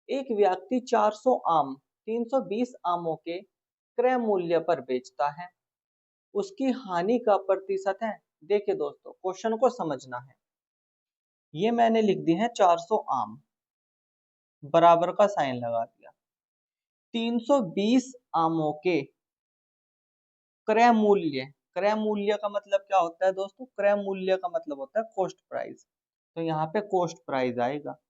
एक व्यक्ति 400 आम 320 आमों के क्रय मूल्य पर बेचता है, उसकी हानि का प्रतिशत है। देखिए दोस्तों क्वेश्चन को समझना है। ये मैंने लिख दी है 400 आम, बराबर का साइन लगा दिया। 320 आमों के क्रय मूल्य, क्रय मूल्य का मतलब क्या होता है दोस्तों? क्रय मूल्य का मतलब होता है कॉस्ट प्राइस। तो यहाँ पे कॉस्ट प्राइस आएगा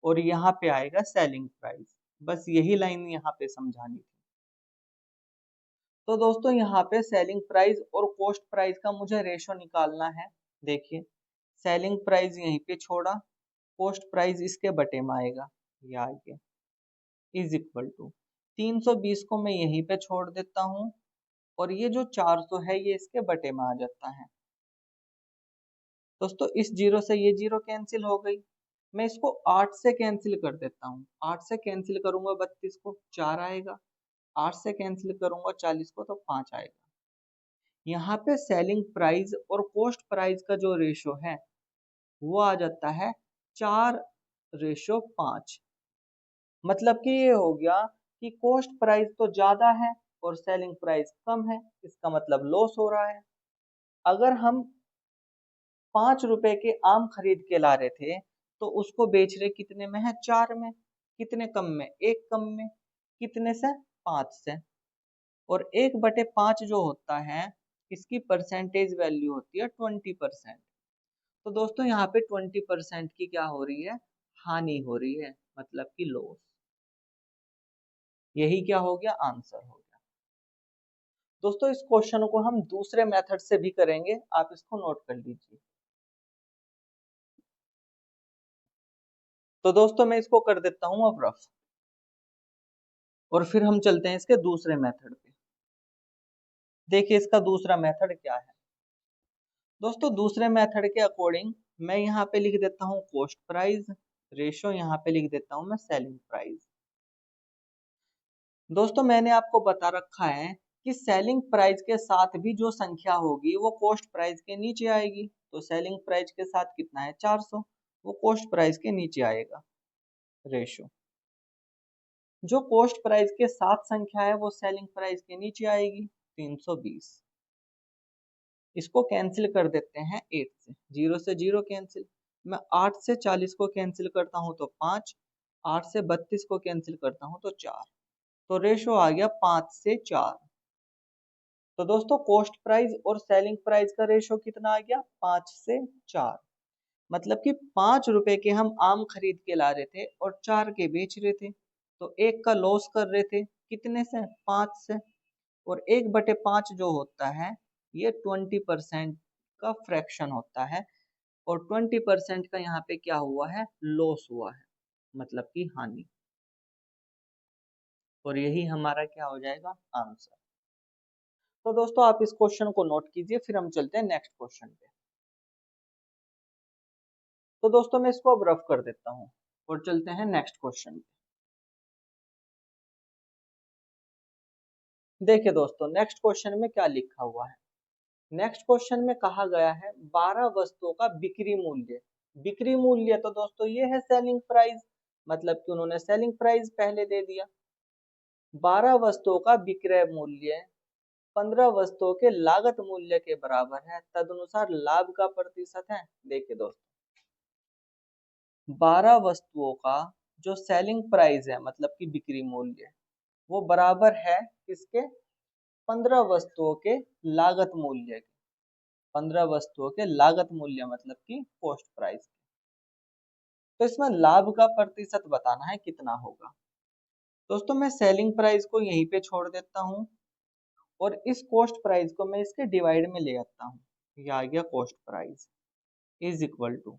और यहाँ पे आएगा सेलिंग प्राइस। बस यही लाइन यहाँ पे समझानी थी। तो दोस्तों यहाँ पे सेलिंग प्राइस और कॉस्ट प्राइस का मुझे रेशो निकालना है। देखिए सेलिंग प्राइस यहीं पे छोड़ा, कॉस्ट प्राइस इसके बटे में आएगा, ये आगे इज इक्वल टू 320 को मैं यहीं पे छोड़ देता हूँ और ये जो 400 है ये इसके बटे में आ जाता है। दोस्तों इस जीरो से ये जीरो कैंसिल हो गई। मैं इसको 8 से कैंसिल कर देता हूँ। 8 से कैंसिल करूंगा 32 को, 4 आएगा। 8 से कैंसिल करूंगा 40 को तो 5 आएगा। यहाँ पे सेलिंग प्राइस और कॉस्ट प्राइस का जो रेशो है वो आ जाता है 4:5। मतलब कि ये हो गया कि कॉस्ट प्राइस तो ज्यादा है और सेलिंग प्राइस कम है, इसका मतलब लॉस हो रहा है। अगर हम 5 रुपए के आम खरीद के ला रहे थे तो उसको बेच रहे कितने में है? 4 में। कितने कम में? 1 कम में। कितने से? 5 से। और 1/5 जो होता है इसकी परसेंटेज वैल्यू होती है 20%। तो दोस्तों यहाँ पे 20% की क्या हो रही है? हानि हो रही है, मतलब कि लॉस। यही क्या हो गया? आंसर हो गया। दोस्तों इस क्वेश्चन को हम दूसरे मेथड से भी करेंगे, आप इसको नोट कर लीजिए। तो दोस्तों मैं इसको कर देता हूं अब रफ, और फिर हम चलते हैं इसके दूसरे मेथड पे। देखिए इसका दूसरा मेथड क्या है। दोस्तों दूसरे मेथड के अकॉर्डिंग मैं यहाँ पे लिख देता हूँ कॉस्ट प्राइस, रेशो यहाँ पे लिख देता हूँ मैं सेलिंग प्राइस। दोस्तों मैंने आपको बता रखा है कि सेलिंग प्राइस के साथ भी जो संख्या होगी वो कॉस्ट प्राइस के नीचे आएगी। तो सेलिंग प्राइस के साथ कितना है? 400, वो कॉस्ट प्राइस के नीचे आएगा रेशो। जो कॉस्ट प्राइस के साथ संख्या है वो सेलिंग प्राइस के नीचे आएगी 320। इसको कैंसिल कर देते हैं 8 से, 0 से 0 कैंसिल। मैं 8 से 40 को कैंसिल करता हूं तो 5, 8 से 32 को कैंसिल करता हूं तो 4। तो रेशो आ गया 5 से 4। तो दोस्तों कॉस्ट प्राइस और सेलिंग प्राइस का रेशो कितना आ गया? 5 से 4। मतलब कि 5 रुपए के हम आम खरीद के ला रहे थे और 4 के बेच रहे थे, तो एक का लॉस कर रहे थे कितने से? 5 से। और 1/5 जो होता है ये 20% का फ्रैक्शन होता है, और 20% का यहाँ पे क्या हुआ है? लॉस हुआ है, मतलब कि हानि। और यही हमारा क्या हो जाएगा? आंसर। तो दोस्तों आप इस क्वेश्चन को नोट कीजिए, फिर हम चलते हैं नेक्स्ट क्वेश्चन पे। तो दोस्तों मैं इसको अब रफ कर देता हूँ और चलते हैं नेक्स्ट क्वेश्चन पे। देखिए दोस्तों नेक्स्ट क्वेश्चन में क्या लिखा हुआ है। नेक्स्ट क्वेश्चन में कहा गया है 12 वस्तुओं का बिक्री मूल्य। बिक्री मूल्य तो दोस्तों ये है सेलिंग प्राइस, मतलब कि उन्होंने सेलिंग प्राइस पहले दे दिया। 12 वस्तुओं का विक्रय मूल्य 15 वस्तुओं के लागत मूल्य के बराबर है, तदनुसार लाभ का प्रतिशत है। देखिए दोस्तों, 12 वस्तुओं का जो सेलिंग प्राइस है मतलब कि बिक्री मूल्य, वो बराबर है किसके? 15 वस्तुओं के लागत मूल्य के। 15 वस्तुओं के लागत मूल्य मतलब कि कॉस्ट प्राइस। तो इसमें लाभ का प्रतिशत बताना है कितना होगा। दोस्तों मैं सेलिंग प्राइस को यहीं पे छोड़ देता हूँ और इस कॉस्ट प्राइस को मैं इसके डिवाइड में ले आता हूँ। ये आ गया cost price is equal to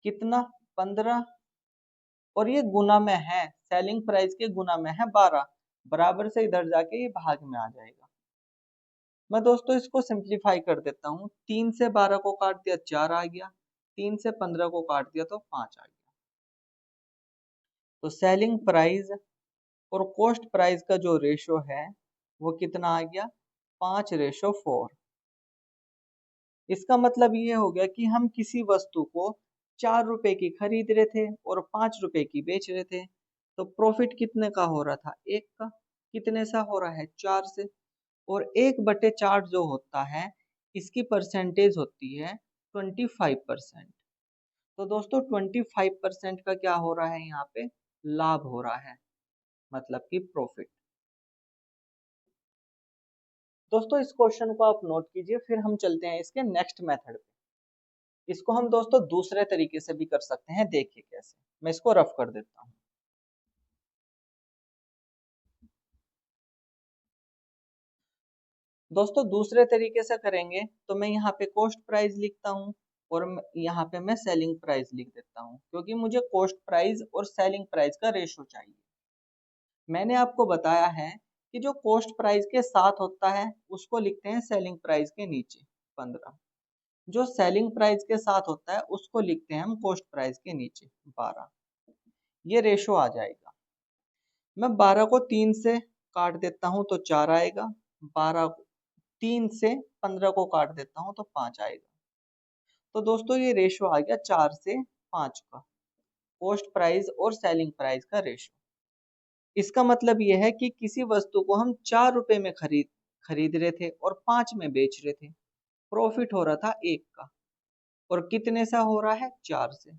कितना? 15, और ये गुना में है, सेलिंग प्राइस के गुना में है 12, बराबर से इधर जाके ये भाग में आ जाएगा। मैं दोस्तों इसको सिंप्लीफाई कर देता हूँ। 3 से 12 को काट दिया 4 आ गया, 3 से 15 को काट दिया तो 5 आ गया। तो सेलिंग प्राइस और कॉस्ट प्राइस का जो रेशो है वो कितना आ गया? 5:4। इसका मतलब ये हो गया कि हम किसी वस्तु को 4 रुपए की खरीद रहे थे और 5 रुपए की बेच रहे थे, तो प्रॉफिट कितने का हो रहा था? 1 का। कितने सा हो रहा है? 4 से। और 1/4 जो होता है इसकी परसेंटेज होती है 25%। तो दोस्तों 25% का क्या हो रहा है? यहाँ पे लाभ हो रहा है, मतलब कि प्रॉफिट। दोस्तों इस क्वेश्चन को आप नोट कीजिए, फिर हम चलते हैं इसके नेक्स्ट मेथड पे। इसको हम दोस्तों दूसरे तरीके से भी कर सकते हैं, देखिए कैसे। मैं इसको रफ कर देता हूँ। दोस्तों दूसरे तरीके से करेंगे तो मैं यहाँ पे कॉस्ट प्राइस लिखता हूँ और यहाँ पे मैं सेलिंग प्राइस लिख देता हूँ, क्योंकि मुझे कॉस्ट प्राइस और सेलिंग प्राइस का रेशो चाहिए। मैंने आपको बताया है कि जो कॉस्ट प्राइस के साथ होता है उसको लिखते हैं सेलिंग प्राइस के नीचे 15, जो सेलिंग प्राइस के साथ होता है उसको लिखते हैं हम कॉस्ट प्राइस के नीचे 12। ये रेशो आ जाएगा। मैं 12 को 3 से काट देता हूँ तो 4 आएगा, 12 3 से 15 को काट देता हूँ तो 5 आएगा। तो दोस्तों ये रेशो आ गया 4 से 5 का, कॉस्ट प्राइस और सेलिंग प्राइस का रेशो। इसका मतलब यह है कि किसी वस्तु को हम 4 रुपए में खरीद रहे थे और 5 में बेच रहे थे, प्रॉफिट हो रहा था 1 का। और कितने सा हो रहा है? 4 से।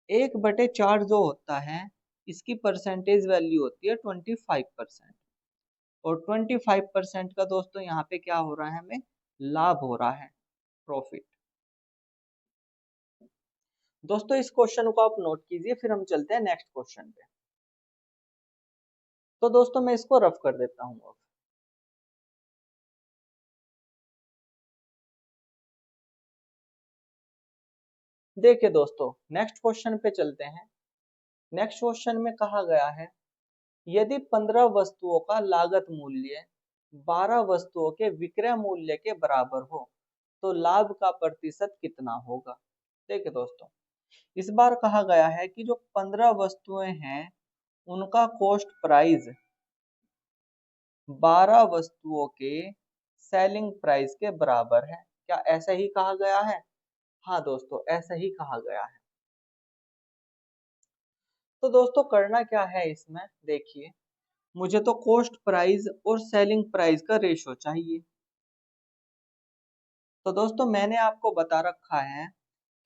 1/4 जो होता है इसकी परसेंटेज वैल्यू होती है 25%, और 25% का दोस्तों यहाँ पे क्या हो रहा है? हमें लाभ हो रहा है, प्रॉफिट। दोस्तों इस क्वेश्चन को आप नोट कीजिए, फिर हम चलते हैं नेक्स्ट क्वेश्चन पे। तो दोस्तों मैं इसको रफ कर देता हूँ अब। देखिए दोस्तों नेक्स्ट क्वेश्चन पे चलते हैं। नेक्स्ट क्वेश्चन में कहा गया है, यदि 15 वस्तुओं का लागत मूल्य 12 वस्तुओं के विक्रय मूल्य के बराबर हो तो लाभ का प्रतिशत कितना होगा? देखिए दोस्तों, इस बार कहा गया है कि जो 15 वस्तुएं हैं उनका कॉस्ट प्राइस 12 वस्तुओं के सेलिंग प्राइस के बराबर है। क्या ऐसा ही कहा गया है? हाँ दोस्तों ऐसा ही कहा गया है। तो दोस्तों करना क्या है इसमें? देखिए, मुझे तो कॉस्ट प्राइस और सेलिंग प्राइस का रेशो चाहिए। तो दोस्तों मैंने आपको बता रखा है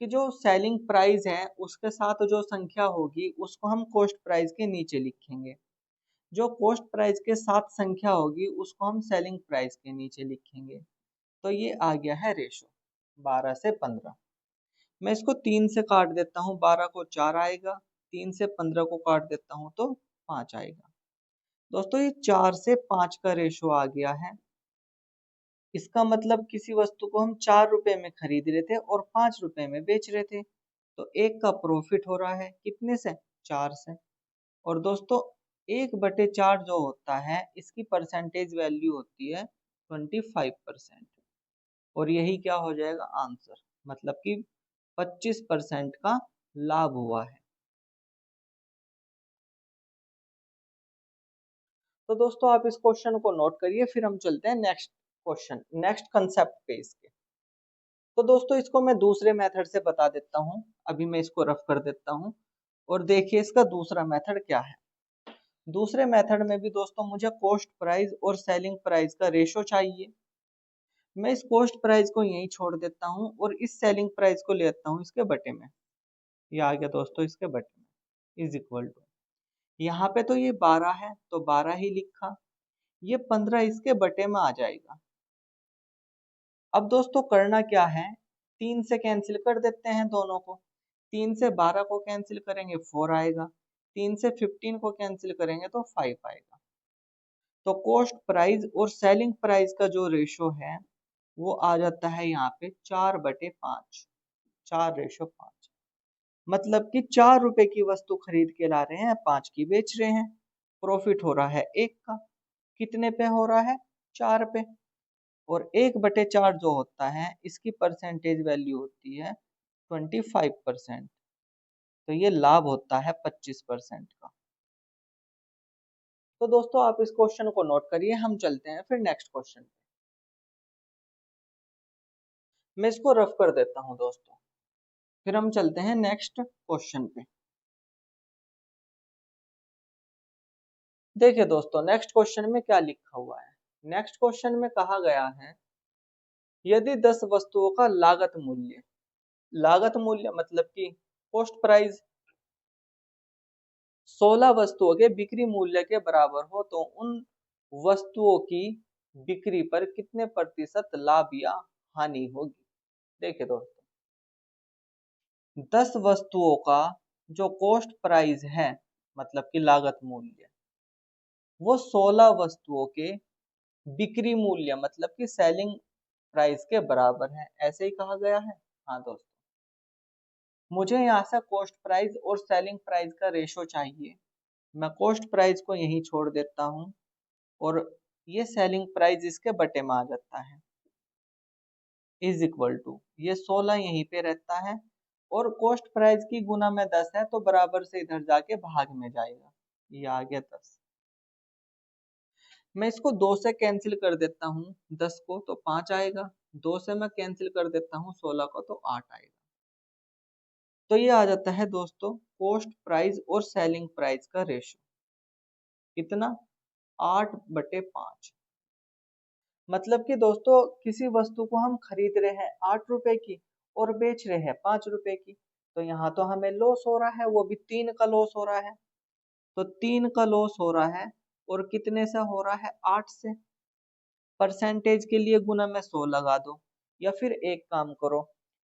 कि जो सेलिंग प्राइस है उसके साथ जो संख्या होगी उसको हम कॉस्ट प्राइस के नीचे लिखेंगे, जो कॉस्ट प्राइस के साथ संख्या होगी उसको हम सेलिंग प्राइस के नीचे लिखेंगे। तो ये आ गया है रेशो 12 से 15। मैं इसको 3 से काट देता हूँ, 12 को 4 आएगा, 3 से 15 को काट देता हूँ तो 5 आएगा। दोस्तों ये 4 से 5 का रेशो आ गया है। इसका मतलब किसी वस्तु को हम 4 रुपए में खरीद रहे थे और 5 रुपए में बेच रहे थे, तो 1 का प्रॉफिट हो रहा है कितने से? 4 से। और दोस्तों 1/4 जो होता है इसकी परसेंटेज वैल्यू होती है 25%, और यही क्या हो जाएगा? आंसर, मतलब कि 25% का लाभ हुआ है। तो दोस्तों आप इस क्वेश्चन को नोट करिए, फिर हम चलते हैं नेक्स्ट क्वेश्चन, नेक्स्ट कंसेप्ट पे इसके। तो दोस्तों इसको मैं दूसरे मेथड से बता देता हूँ, अभी मैं इसको रफ कर देता हूँ और देखिए इसका दूसरा मेथड क्या है। दूसरे मेथड में भी दोस्तों मुझे कॉस्ट प्राइस और सेलिंग प्राइस का रेशो चाहिए। मैं इस कॉस्ट प्राइस को यहीं छोड़ देता हूँ और इस सेलिंग प्राइस को लेता हूँ इसके बटे में। ये आ गया दोस्तों इसके बटे में, इज इक्वल टू, यहाँ पे तो ये 12 है तो 12 ही लिखा, ये 15 इसके बटे में आ जाएगा। अब दोस्तों करना क्या है, 3 से कैंसिल कर देते हैं दोनों को। 3 से 12 को कैंसिल करेंगे 4 आएगा, 3 से 15 को कैंसिल करेंगे तो 5 आएगा। तो कॉस्ट प्राइस और सेलिंग प्राइस का जो रेशो है वो आ जाता है यहाँ पे 4/5, 4:5। मतलब कि 4 रुपए की वस्तु खरीद के ला रहे हैं, 5 की बेच रहे हैं। प्रॉफिट हो रहा है 1 का, कितने पे हो रहा है, 4 पे। और 1/4 जो होता है इसकी परसेंटेज वैल्यू होती है 25%। तो ये लाभ होता है 25% का। तो दोस्तों आप इस क्वेश्चन को नोट करिए, हम चलते हैं फिर नेक्स्ट क्वेश्चन पे। मैं इसको रफ कर देता हूँ दोस्तों, फिर हम चलते हैं नेक्स्ट क्वेश्चन पे। देखिए दोस्तों नेक्स्ट क्वेश्चन में क्या लिखा हुआ है। नेक्स्ट क्वेश्चन में कहा गया है यदि 10 वस्तुओं का लागत मूल्य मतलब कि कॉस्ट प्राइस 16 वस्तुओं के बिक्री मूल्य के बराबर हो तो उन वस्तुओं की बिक्री पर कितने प्रतिशत लाभ या हानि होगी। देखिए दोस्तों 10 वस्तुओं का जो कॉस्ट प्राइस है मतलब कि लागत मूल्य, वो 16 वस्तुओं के बिक्री मूल्य मतलब कि सेलिंग प्राइस के बराबर है, ऐसे ही कहा गया है। हाँ दोस्तों, मुझे यहाँ से कॉस्ट प्राइस और सेलिंग प्राइस का रेशो चाहिए। मैं कॉस्ट प्राइस को यहीं छोड़ देता हूँ और ये सेलिंग प्राइस इसके बटे में आ जाता है, इज इक्वल टू, ये 16 यहीं पे रहता है और कॉस्ट प्राइस की गुना में 10 है तो बराबर से इधर जाके भाग में जाएगा, ये आ गया 10। मैं इसको 2 से कैंसिल कर देता हूँ 10 को तो 5 आएगा, 2 से मैं कैंसिल कर देता हूँ 16 को तो 8 आएगा। तो ये आ जाता है दोस्तों कॉस्ट प्राइस और सेलिंग प्राइस का रेशो कितना, 8/5। मतलब कि दोस्तों किसी वस्तु को हम खरीद रहे हैं 8 रुपए की और बेच रहे हैं 5 रुपए की, तो यहाँ तो हमें लॉस हो रहा है, वो भी 3 का लॉस हो रहा है। तो 3 का लॉस हो रहा है और कितने से हो रहा है, 8 से। परसेंटेज के लिए गुना में 100 लगा दो, या फिर एक काम करो,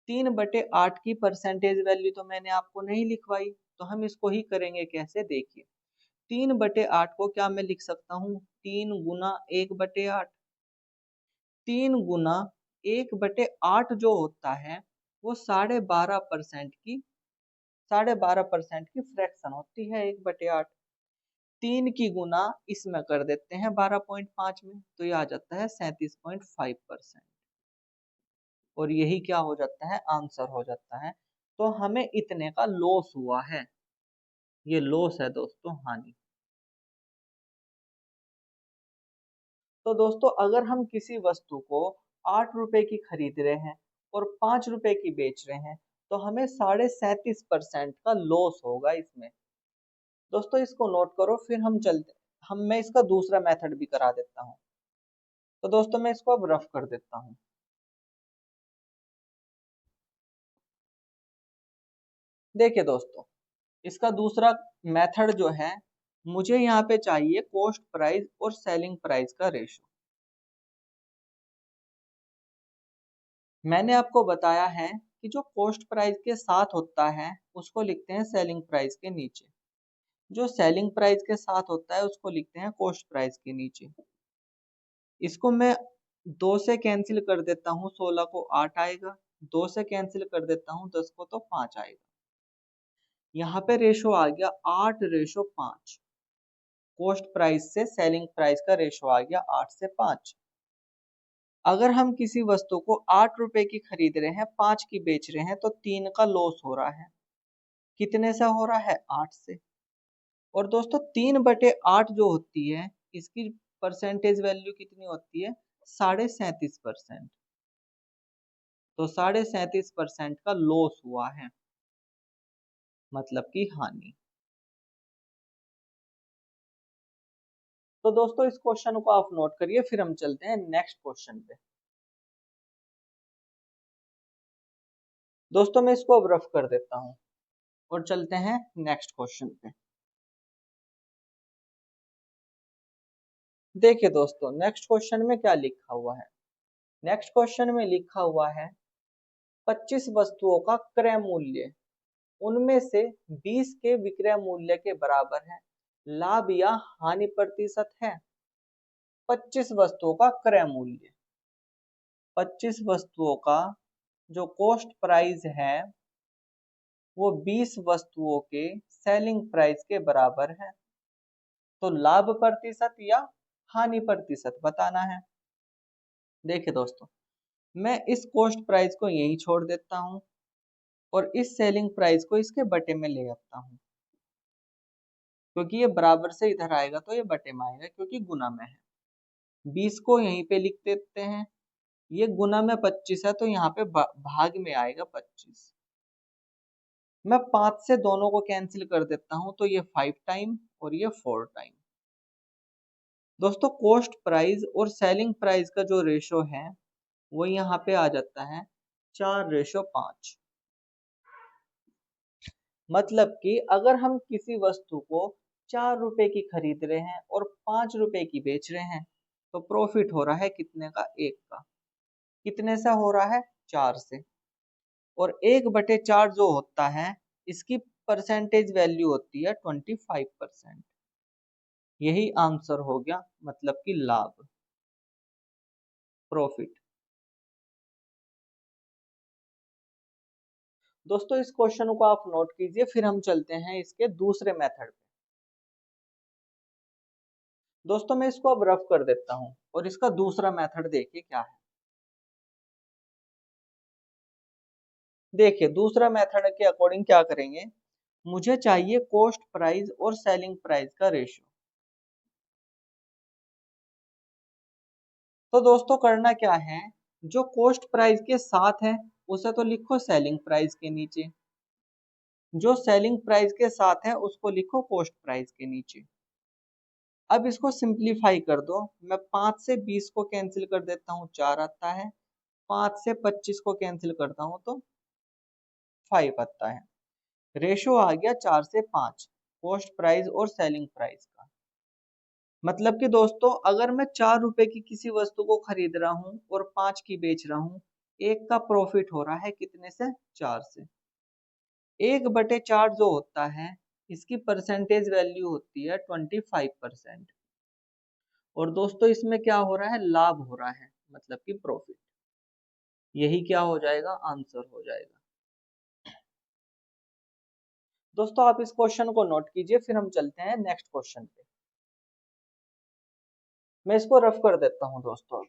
3/8 की परसेंटेज वैल्यू तो मैंने आपको नहीं लिखवाई, तो हम इसको ही करेंगे कैसे, देखिए 3/8 को क्या मैं लिख सकता हूँ, 3 गुना 1/8। 3 गुना 1/8 जो होता है वो 12.5% की फ्रैक्शन होती है 1/8। 3 की गुना इसमें कर देते हैं 12.5 में तो ये आ जाता है 37.5%। और यही क्या हो जाता है, आंसर हो जाता है। तो हमें इतने का लॉस हुआ है, ये लॉस है दोस्तों, हानि। तो दोस्तों अगर हम किसी वस्तु को 8 रुपए की खरीद रहे हैं और 5 रुपए की बेच रहे हैं तो हमें 37.5% का लॉस होगा इसमें। दोस्तों इसको नोट करो, फिर हम चलते, हम मैं इसका दूसरा मेथड भी करा देता हूँ। तो दोस्तों मैं इसको अब रफ कर देता हूँ। देखिए दोस्तों इसका दूसरा मेथड जो है, मुझे यहाँ पे चाहिए कॉस्ट प्राइस और सेलिंग प्राइस का रेशो। मैंने आपको बताया है कि जो कॉस्ट प्राइस के साथ होता है उसको लिखते हैं सेलिंग प्राइस के नीचे, जो सेलिंग प्राइस के साथ होता है उसको लिखते हैं कॉस्ट प्राइस के नीचे। इसको मैं 2 से कैंसिल कर देता हूँ 16 को 8 आएगा, 2 से कैंसिल कर देता हूँ 10 को तो 5 आएगा। यहाँ पे रेशो आ गया 8:5, कॉस्ट प्राइस से सेलिंग प्राइस का रेशो आ गया 8 से 5। अगर हम किसी वस्तु को 8 रुपए की खरीद रहे हैं 5 की बेच रहे हैं तो 3 का लॉस हो रहा है, कितने से हो रहा है, 8 से। और दोस्तों 3/8 जो होती है इसकी परसेंटेज वैल्यू कितनी होती है, 37.5%। तो 37.5% का लॉस हुआ है, मतलब की हानि। तो दोस्तों इस क्वेश्चन को आप नोट करिए, फिर हम चलते हैं नेक्स्ट क्वेश्चन पे। दोस्तों मैं इसको अब रफ कर देता हूं और चलते हैं नेक्स्ट क्वेश्चन पे। देखिए दोस्तों नेक्स्ट क्वेश्चन में क्या लिखा हुआ है। नेक्स्ट क्वेश्चन में लिखा हुआ है 25 वस्तुओं का क्रय मूल्य उनमें से 20 के विक्रय मूल्य के बराबर है, लाभ या हानि प्रतिशत है। 25 वस्तुओं का क्रय मूल्य, 25 वस्तुओं का जो कॉस्ट प्राइस है वो 20 वस्तुओं के सेलिंग प्राइस के बराबर है। तो लाभ प्रतिशत या हानि प्रतिशत बताना है। देखिए दोस्तों मैं इस कॉस्ट प्राइस को यही छोड़ देता हूं और इस सेलिंग प्राइस को इसके बटे में ले आता हूं, क्योंकि ये बराबर से इधर आएगा तो ये बटे में आएगा क्योंकि गुना में है। 20 को यहीं पे लिख देते हैं, ये गुना में 25 है तो यहाँ पे भाग में आएगा 25। मैं 5 से दोनों को कैंसिल कर देता हूं तो ये 5 टाइम और ये 4 टाइम। दोस्तों कॉस्ट प्राइस और सेलिंग प्राइस का जो रेशो है वो यहाँ पे आ जाता है 4:5। मतलब कि अगर हम किसी वस्तु को 4 रुपए की खरीद रहे हैं और 5 रुपए की बेच रहे हैं तो प्रॉफिट हो रहा है कितने का, 1 का। कितने से हो रहा है, 4 से। और 1/4 जो होता है इसकी परसेंटेज वैल्यू होती है 25%। यही आंसर हो गया, मतलब कि लाभ, प्रॉफिट। दोस्तों इस क्वेश्चन को आप नोट कीजिए, फिर हम चलते हैं इसके दूसरे मेथड पे। दोस्तों मैं इसको अब रफ कर देता हूं और इसका दूसरा मेथड देखिए क्या है। देखिए दूसरा मेथड के अकॉर्डिंग क्या करेंगे, मुझे चाहिए कॉस्ट प्राइस और सेलिंग प्राइस का रेशियो। तो दोस्तों करना क्या है, जो कॉस्ट प्राइस के साथ है उसे तो लिखो सेलिंग प्राइस के नीचे, जो सेलिंग प्राइस के साथ है उसको लिखो कॉस्ट प्राइस के नीचे। अब इसको सिंप्लीफाई कर दो, मैं 5 से 20 को कैंसिल कर देता हूँ 4 आता है, 5 से 25 को कैंसिल करता हूँ तो 5 आता है। रेशो आ गया 4:5 कॉस्ट प्राइस और सेलिंग प्राइस का। मतलब कि दोस्तों अगर मैं 4 रुपए की किसी वस्तु को खरीद रहा हूँ और 5 की बेच रहा हूँ, 1 का प्रॉफिट हो रहा है कितने से, 4 से। 1/4 जो होता है इसकी परसेंटेज वैल्यू होती है 25%। और दोस्तों इसमें क्या हो रहा है, लाभ हो रहा है, मतलब कि प्रॉफिट। यही क्या हो जाएगा, आंसर हो जाएगा। दोस्तों आप इस क्वेश्चन को नोट कीजिए, फिर हम चलते हैं नेक्स्ट क्वेश्चन पे। मैं इसको रफ कर देता हूं दोस्तों।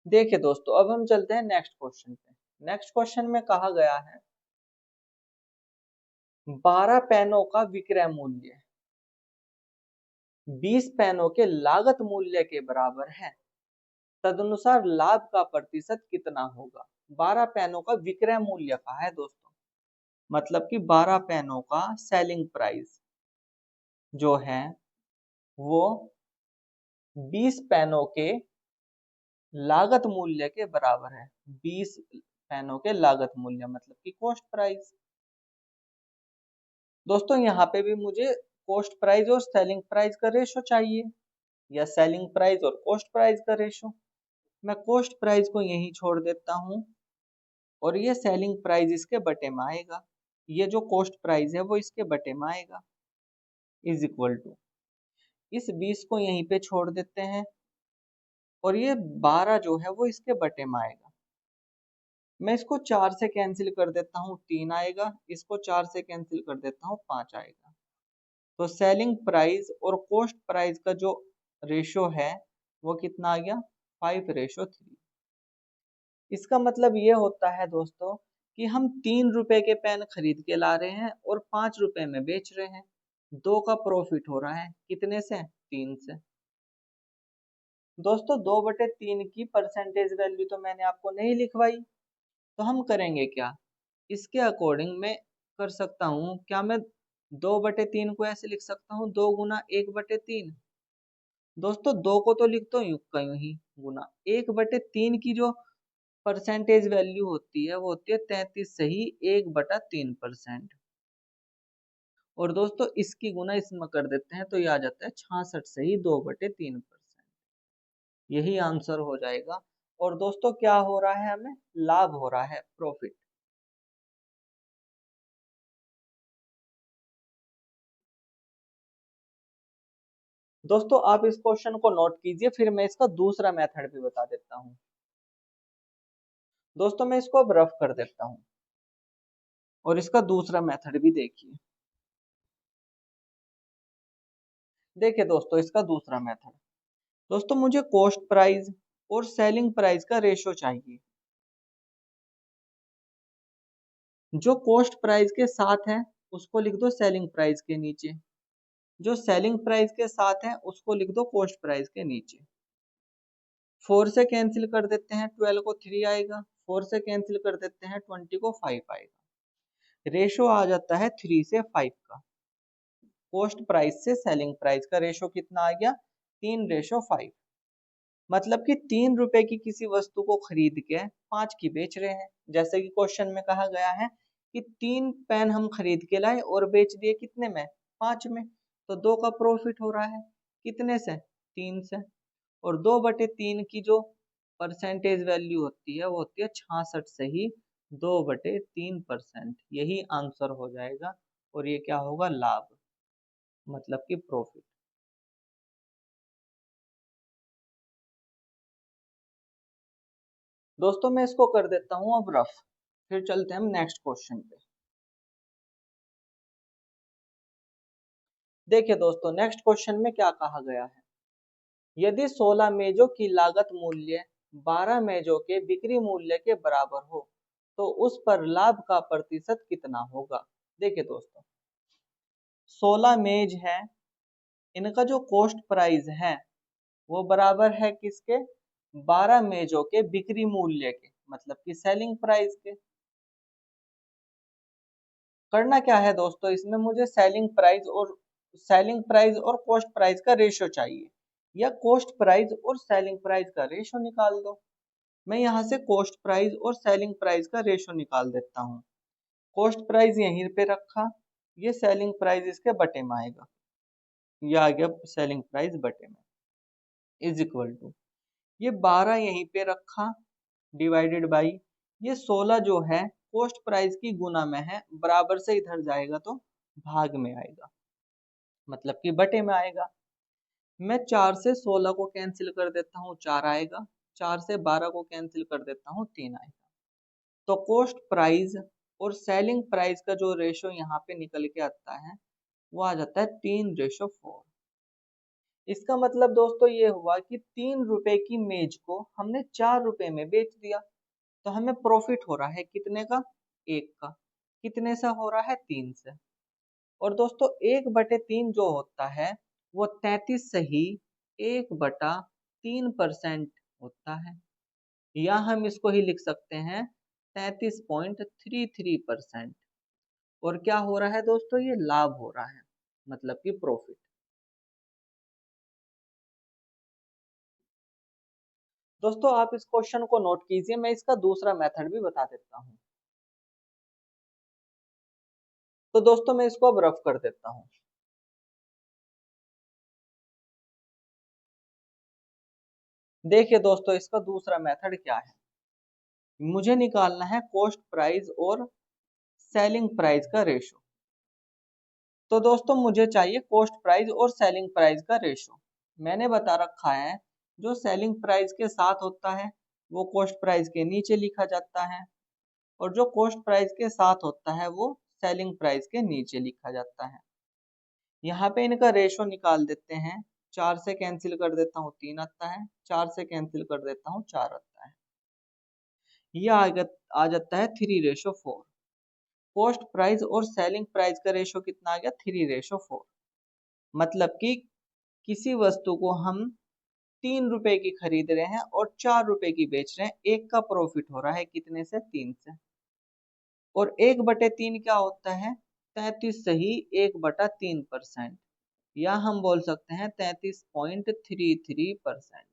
देखिए दोस्तों अब हम चलते हैं नेक्स्ट क्वेश्चन पे। नेक्स्ट क्वेश्चन में कहा गया है 12 पेनों का विक्रय मूल्य 20 पेनों के लागत मूल्य के बराबर है, तदनुसार लाभ का प्रतिशत कितना होगा। 12 पेनों का विक्रय मूल्य का है दोस्तों, मतलब कि 12 पेनों का सेलिंग प्राइस जो है वो 20 पेनों के लागत मूल्य के बराबर है। 20 पेनों के लागत मूल्य मतलब कि कॉस्ट प्राइस। दोस्तों यहाँ पे भी मुझे कॉस्ट प्राइस और सेलिंग प्राइस का रेशो चाहिए, या सेलिंग प्राइस और कॉस्ट प्राइस का रेशो। मैं कॉस्ट प्राइस को यहीं छोड़ देता हूँ और ये सेलिंग प्राइस इसके बटे में आएगा, ये जो कॉस्ट प्राइस है वो इसके बटे में आएगा, इज इक्वल टू इस 20 को यहीं पे छोड़ देते हैं और ये 12 जो है वो इसके बटे में आएगा। मैं इसको 4 से कैंसिल कर देता हूँ, 3 आएगा, इसको 4 से कैंसिल कर देता हूँ, 5 आएगा। तो सेलिंग प्राइस और कॉस्ट प्राइस का जो रेशो है वो कितना आ गया, 5:3। इसका मतलब ये होता है दोस्तों कि हम 3 रुपए के पेन खरीद के ला रहे हैं और 5 रुपए में बेच रहे हैं, 2 का प्रॉफिट हो रहा है कितने से, 3 से। दोस्तों 2/3 की परसेंटेज वैल्यू तो मैंने आपको नहीं लिखवाई, तो हम करेंगे क्या, इसके अकॉर्डिंग मैं कर सकता हूँ, क्या मैं 2/3 को ऐसे लिख सकता हूँ, 2 गुना 1/3। दोस्तों 2 को तो लिखता हूँ यूं का यूं ही, गुना 1/3 की जो परसेंटेज वैल्यू होती है वो होती है 33 सही 1/3%। और दोस्तों इसकी गुना इसमें कर देते हैं तो ये आ जाता है 66 सही 2/3%। यही आंसर हो जाएगा। और दोस्तों क्या हो रहा है, हमें लाभ हो रहा है, प्रॉफिट। दोस्तों आप इस क्वेश्चन को नोट कीजिए, फिर मैं इसका दूसरा मेथड भी बता देता हूँ। दोस्तों मैं इसको अब रफ कर देता हूँ और इसका दूसरा मेथड भी देखिए। देखिए दोस्तों इसका दूसरा मेथड, दोस्तों मुझे कॉस्ट प्राइस और सेलिंग प्राइस का रेशो चाहिए। जो कॉस्ट प्राइस के साथ है उसको लिख दो सेलिंग प्राइस के नीचे, जो सेलिंग प्राइस के साथ है उसको लिख दो कॉस्ट प्राइस के नीचे। 4 से कैंसिल कर देते हैं 12 को 3 आएगा, 4 से कैंसिल कर देते हैं 20 को 5 आएगा। रेशो आ जाता है 3 से 5 का। कॉस्ट प्राइस से सेलिंग प्राइस का रेशो कितना आ गया, 3:5। मतलब कि 3 रुपए की किसी वस्तु को खरीद के 5 की बेच रहे हैं। जैसे कि क्वेश्चन में कहा गया है कि 3 पेन हम खरीद के लाए और बेच दिए कितने में, 5 में, तो 2 का प्रॉफिट हो रहा है, कितने से, 3 से। और 2/3 की जो परसेंटेज वैल्यू होती है वो होती है 66 से ही 2/3%। यही आंसर हो जाएगा और ये क्या होगा, लाभ, मतलब कि प्रॉफिट। दोस्तों मैं इसको कर देता हूँ अब रफ, फिर चलते हैं हम नेक्स्ट क्वेश्चन पे। देखिए दोस्तों नेक्स्ट क्वेश्चन में क्या कहा गया है, यदि 16 मेजों की लागत मूल्य 12 मेजों के बिक्री मूल्य के बराबर हो तो उस पर लाभ का प्रतिशत कितना होगा। देखिए दोस्तों 16 मेज है, इनका जो कॉस्ट प्राइस है वो बराबर है किसके, 12 मेजों के बिक्री मूल्य के, मतलब कि सेलिंग प्राइस के। करना क्या है दोस्तों, इसमें मुझे सेलिंग प्राइस और कॉस्ट प्राइस का रेशो चाहिए, या कॉस्ट प्राइस और सेलिंग प्राइस का रेशो निकाल दो। मैं यहाँ से कॉस्ट प्राइस और सेलिंग प्राइस का रेशो निकाल देता हूँ। कॉस्ट प्राइस यहीं पे रखा, ये सेलिंग प्राइस इसके बटे में आएगा, ये आ गया सेलिंग प्राइस बटे में, इज इक्वल टू, ये 12 यहीं पे रखा डिवाइडेड बाई, ये 16 जो है कॉस्ट प्राइस की गुना में है, बराबर से इधर जाएगा तो भाग में आएगा, मतलब कि बटे में आएगा। मैं 4 से 16 को कैंसिल कर देता हूँ, 4 आएगा, 4 से 12 को कैंसिल कर देता हूँ, 3 आएगा। तो कॉस्ट प्राइस और सेलिंग प्राइस का जो रेशो यहाँ पे निकल के आता है वो आ जाता है 3:4। इसका मतलब दोस्तों ये हुआ कि 3 रुपए की मेज को हमने 4 रुपए में बेच दिया, तो हमें प्रॉफिट हो रहा है कितने का, 1 का। कितने से हो रहा है, 3 से। और दोस्तों 1/3 जो होता है वो 33 से ही 1/3% होता है, या हम इसको ही लिख सकते हैं 33.33%। और क्या हो रहा है दोस्तों, ये लाभ हो रहा है, मतलब कि प्रॉफिट। दोस्तों आप इस क्वेश्चन को नोट कीजिए, मैं इसका दूसरा मेथड भी बता देता हूँ। तो दोस्तों मैं इसको अब रफ कर देता हूँ। देखिए दोस्तों इसका दूसरा मेथड क्या है, मुझे निकालना है कॉस्ट प्राइस और सेलिंग प्राइस का रेशो। तो दोस्तों मुझे चाहिए कॉस्ट प्राइस और सेलिंग प्राइस का रेशो। मैंने बता रखा है जो सेलिंग प्राइस के साथ होता है वो कॉस्ट प्राइस के नीचे लिखा जाता है, और जो कॉस्ट प्राइस के साथ होता है वो सेलिंग प्राइस के नीचे लिखा जाता है। यहाँ पे इनका रेशो निकाल देते हैं, 4 से कैंसिल कर देता हूँ 3 आता है, 4 से कैंसिल कर देता हूँ 4 आता है, ये आ जाता है 3:4। कॉस्ट प्राइस और सेलिंग प्राइस का रेशो कितना आ गया, 3:4। मतलब कि किसी वस्तु को हम 3 रुपए की खरीद रहे हैं और 4 रुपए की बेच रहे हैं, एक का प्रॉफिट हो रहा है कितने से, 3 से। और 1/3 क्या होता है? 33 सही 1/3%, या हम बोल सकते हैं 33.33%।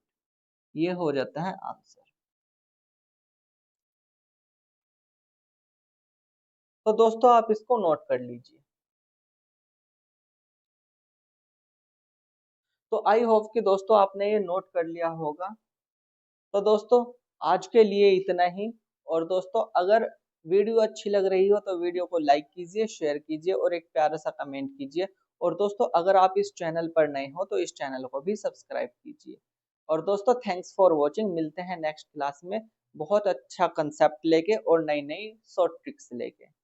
ये हो जाता है आंसर। तो दोस्तों आप इसको नोट कर लीजिए। तो आई होप कि दोस्तों आपने ये नोट कर लिया होगा। तो दोस्तों आज के लिए इतना ही। और दोस्तों अगर वीडियो अच्छी लग रही हो तो वीडियो को लाइक कीजिए, शेयर कीजिए और एक प्यारा सा कमेंट कीजिए। और दोस्तों अगर आप इस चैनल पर नए हो तो इस चैनल को भी सब्सक्राइब कीजिए। और दोस्तों थैंक्स फॉर वॉचिंग। मिलते हैं नेक्स्ट क्लास में बहुत अच्छा कंसेप्ट लेके और नई नई शॉर्ट ट्रिक्स लेके।